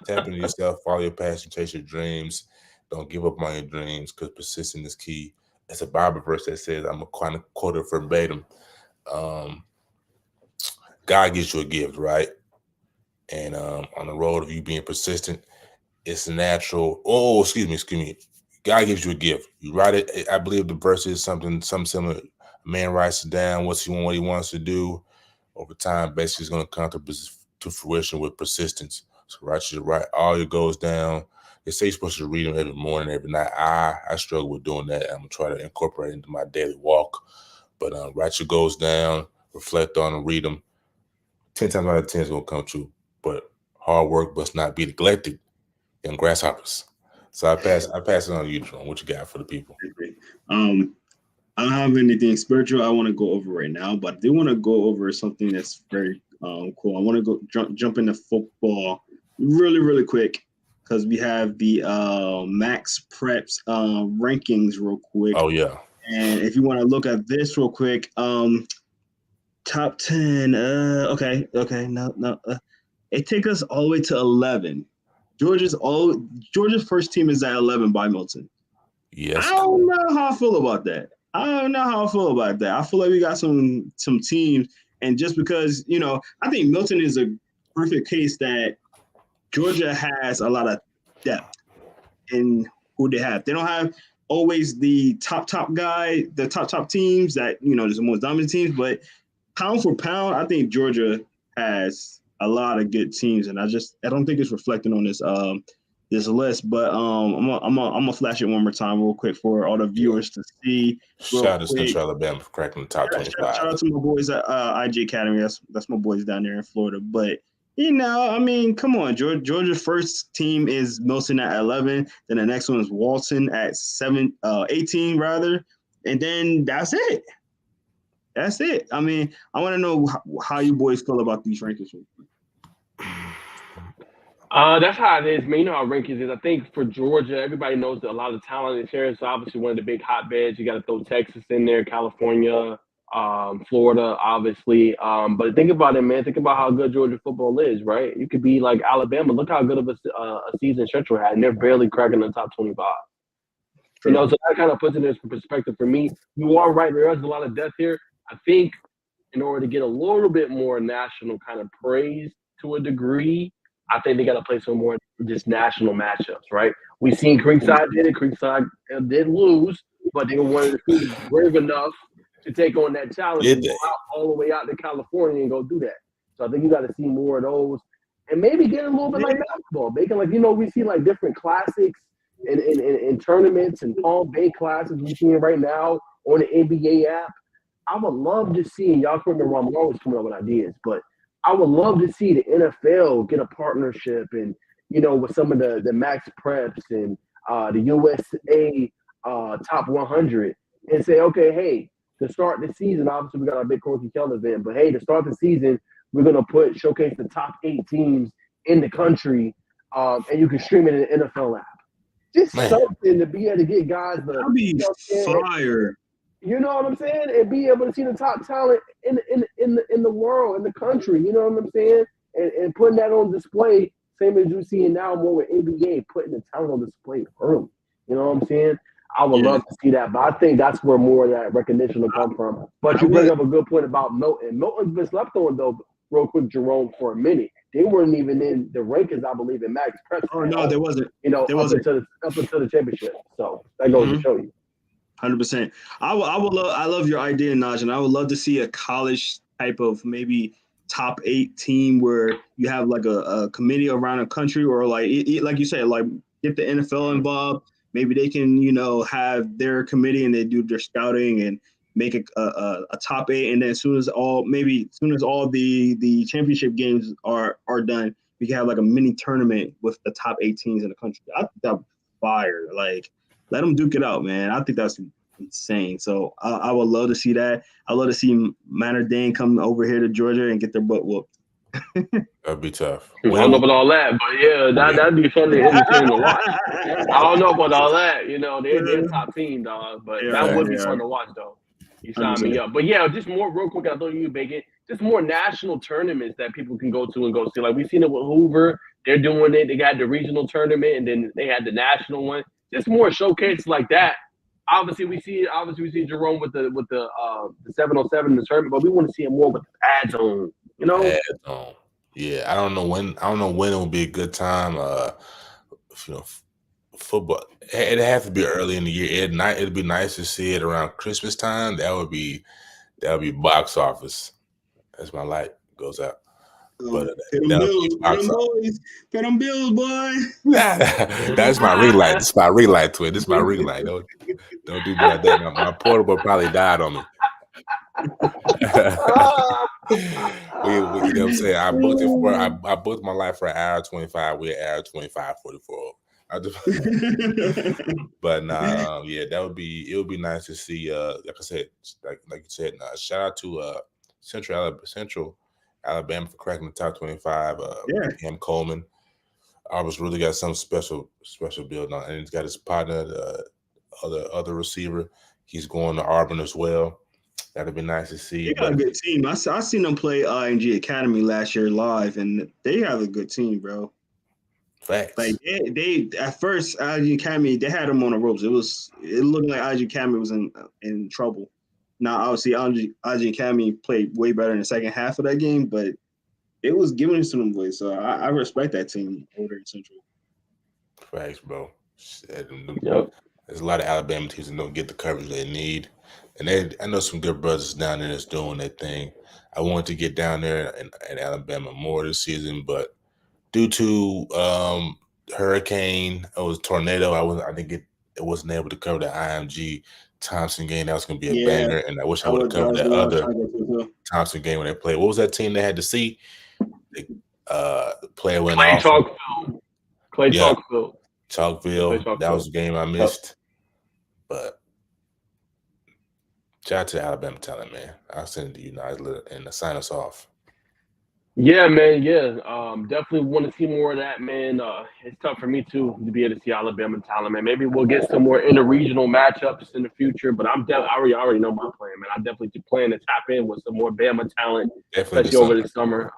tap into yourself, follow your passion, chase your dreams. Don't give up on your dreams because persistence is key. It's a Bible verse that says, I'm going to quote it verbatim. God gives you a gift, right? And on the road of you being persistent, it's natural. Oh, excuse me. God gives you a gift. You write it. I believe the verse is something similar. A man writes it down, what he wants to do. Over time, basically, it's going to come to fruition with persistence. So write all your goals down. They say you're supposed to read them every morning, every night. I struggle with doing that. I'm going to try to incorporate it into my daily walk. But write your goals down, reflect on them, read them. 10 times out of 10 is going to come true. But hard work must not be neglected. Young grasshoppers. So I pass it on to you, Jerome. What you got for the people? I don't have anything spiritual I want to go over right now, but I do want to go over something that's very cool. I want to go jump into football really, really quick because we have the Max Preps rankings real quick. Oh, yeah. And if you want to look at this real quick, top 10. Okay. No. It takes us all the way to 11. Georgia's first team is at 11 by Milton. Yes. I don't know how I feel about that. I feel like we got some teams, and just because, I think Milton is a perfect case that Georgia has a lot of depth in who they have. They don't have always the top guy, the top teams that, there's the most dominant teams, but pound for pound, I think Georgia has a lot of good teams, and I don't think it's reflecting on this this list. But I'm gonna flash it one more time real quick for all the viewers to see. Shout out to Central Alabama for cracking the top 25. Shout out to my boys at IG Academy. That's my boys down there in Florida. But come on, Georgia's first team is Milton at 11. Then the next one is Walton at 18 rather, and then that's it. that's it. I mean, I want to know how you boys feel about these rankings. That's how it is, man. You know how rankings is. I think for Georgia, everybody knows that a lot of talent is here. So obviously one of the big hotbeds. You got to throw Texas in there, California, Florida, obviously. But think about it, man. Think about how good Georgia football is, right? You could be like Alabama. Look how good of a season Central had, and they're barely cracking the top 25. True. You know, so that kind of puts it in perspective for me. You are right. There is a lot of depth here. I think in order to get a little bit more national kind of praise to a degree, I think they got to play some more just national matchups, right? We seen Creekside did it. Creekside did lose, but they were one of the teams brave enough to take on that challenge and go out all the way out to California and go do that. So I think you got to see more of those, and maybe get a little bit like basketball, making like we see like different classics in tournaments and Palm Bay classes we're seeing right now on the NBA app. I would love to see, y'all correct me wrong, I'm always coming up with ideas, but I would love to see the NFL get a partnership and, with some of the max preps and the USA top 100 and say, okay, hey, to start the season, obviously we got our big Corky Kell event, but hey, to start the season, we're going to showcase the top 8 teams in the country, and you can stream it in the NFL app. Just something to be able to get guys That'd be fire. You know what I'm saying? And be able to see the top talent in the world, in the country. You know what I'm saying? And putting that on display, same as you see now more with NBA, putting the talent on display early. You know what I'm saying? I would love to see that, but I think that's where more of that recognition will come from. But you bring up a good point about Milton. Milton's been slept on, though, real quick, Jerome, for a minute. They weren't even in the rankings, I believe, in Max Prep. Oh, no, there wasn't. Up until the championship. So that goes to show you. 100%. I love your idea, Naj, and I would love to see a college type of maybe top 8 team where you have like a committee around the country, or like you said, like get the NFL involved. Maybe they can have their committee and they do their scouting and make a top 8, and then as soon as all the championship games are done, we can have like a mini tournament with the top 8 teams in the country. I think that would be fire. Like, let them duke it out, man. I think that's insane. So I would love to see that. I'd love to see Manor Dane come over here to Georgia and get their butt whooped. That'd be tough. I don't know about all that, but yeah, that'd be fun to entertain to watch. I don't know about all that. They're a top team, dog, but that would be fun to watch, though. You sign me up. But yeah, just more real quick, I'll throw you, Bacon. Just more national tournaments that people can go to and go see. Like we've seen it with Hoover. They're doing it. They got the regional tournament, and then they had the national one. Just more showcases like that. Obviously, we see Jerome with the 707 in the tournament, but we want to see him more with the pad zone. Pad zone. Yeah, I don't know when it will be a good time. Football. It'd have to be early in the year. It'd be nice to see it around Christmas time. That would be box office. That's my light goes out. But pay them bills, boy. That's my ring light. This is my ring light, twin. This is my ring light. Don't do me like that. My portable probably died on me. You know what I'm saying? I booked my life for an hour 25. We're at hour 25:44. But it would be nice to see. Like I said, like you said, shout out to Central Alabama for cracking the top 25. Cam Coleman, Auburn's really got some special build on, and he's got his partner, the other receiver. He's going to Auburn as well. That'd be nice to see. They got a good team. I seen them play ING Academy last year live, and they have a good team, bro. Facts. Like they at first ING Academy, they had them on the ropes. It looked like ING Academy was in trouble. Now, obviously, ING Academy played way better in the second half of that game, but it was giving us some boys. So I respect that team over in Central. Facts, bro. Yep. There's a lot of Alabama teams that don't get the coverage they need. And I know some good brothers down there that's doing their thing. I wanted to get down there in Alabama more this season, but due to hurricane, it was tornado. I think it wasn't able to cover the IMG Thompson game. That was going to be a banger, and I wish I would have covered that other Thompson game when they played. What was that team they had to see? The player went off. Chalkville. That was the game I missed. But Shout out to the Alabama talent, man. I'll send it to you now and sign us off. Yeah, man. Yeah, definitely want to see more of that, man. It's tough for me too to be able to see Alabama talent, man. Maybe we'll get some more interregional matchups in the future, but I already know my plan, man. I definitely plan to tap in with some more Bama talent, Definitely especially over the summer.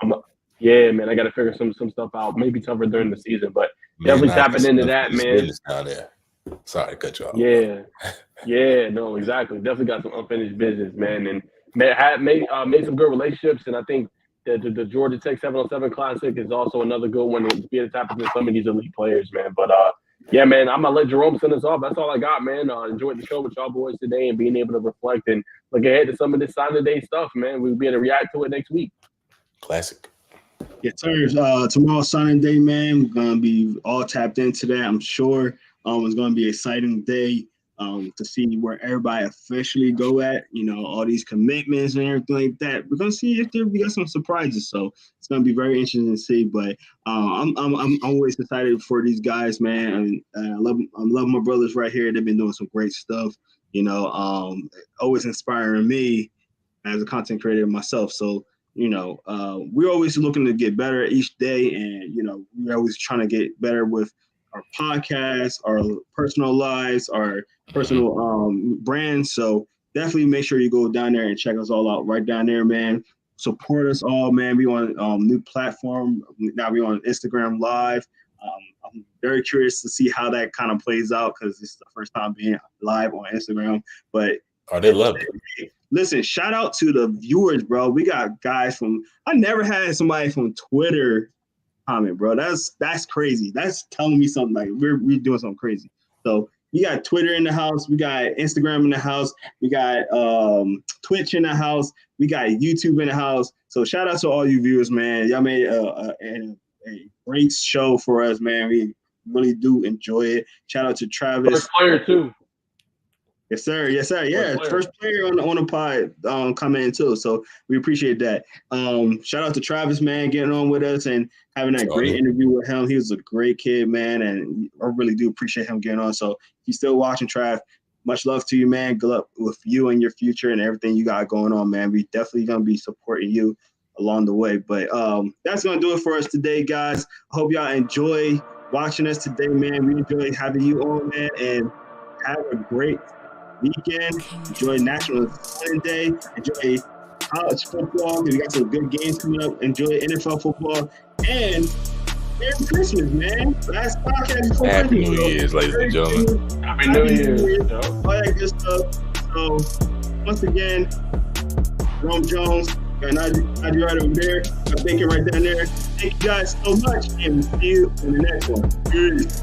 Yeah, man. I got to figure some stuff out. Maybe tougher during the season, but definitely tapping into that, man. Down there. Sorry to cut you off. Yeah. Yeah, no, exactly. Definitely got some unfinished business, man, and made some good relationships. And I think the Georgia Tech 707 Classic is also another good one to be able to tap into some of these elite players, man. But yeah, man, I'm gonna let Jerome send us off. That's all I got, man. Enjoyed the show with y'all boys today and being able to reflect and look ahead to some of this signing day stuff, man. We'll be able to react to it next week. Classic. Yes, sir. Tomorrow signing day, man. We're gonna be all tapped into that, I'm sure. It's gonna be an exciting day. To see where everybody officially go at, all these commitments and everything like that. We're gonna see if we got some surprises. So it's gonna be very interesting to see. But I'm always excited for these guys, man. And I love my brothers right here. They've been doing some great stuff. Always inspiring me as a content creator myself. So we're always looking to get better each day, and we're always trying to get better with our podcasts, our personal lives, our personal brands. So definitely make sure you go down there and check us all out right down there, man. Support us all, man. We on new platform. Now we on Instagram Live. I'm very curious to see how that kind of plays out because this is the first time being live on Instagram. But they love it. Listen, shout out to the viewers, bro. We got guys I never had somebody from Twitter comment, bro. That's crazy. That's telling me something. Like we're doing something crazy. So we got Twitter in the house, we got Instagram in the house, we got Twitch in the house, we got YouTube in the house. So shout out to all you viewers, man. Y'all made a great show for us, man. We really do enjoy it. Shout out to Travis. First player too. Yes, sir. Yes, sir. Yeah, first player on the pod coming in too. So we appreciate that. Shout out to Travis, man, getting on with us and having that great interview with him. He was a great kid, man, and I really do appreciate him getting on. So if you're still watching, Trav, much love to you, man. Good luck with you and your future and everything you got going on, man. We definitely gonna be supporting you along the way. But that's gonna do it for us today, guys. I hope y'all enjoy watching us today, man. We enjoy having you on, man, and have a great weekend. Enjoy National Signing Day. Enjoy college football. We got some good games coming up. Enjoy NFL football. And Merry Christmas, man. Last podcast before Happy New Year's, ladies and gentlemen. Happy New Year's. All that good stuff. So, once again, Jerome Jones, got Nadia right over there, got Bacon right down there. Thank you guys so much, and we'll see you in the next one. Peace.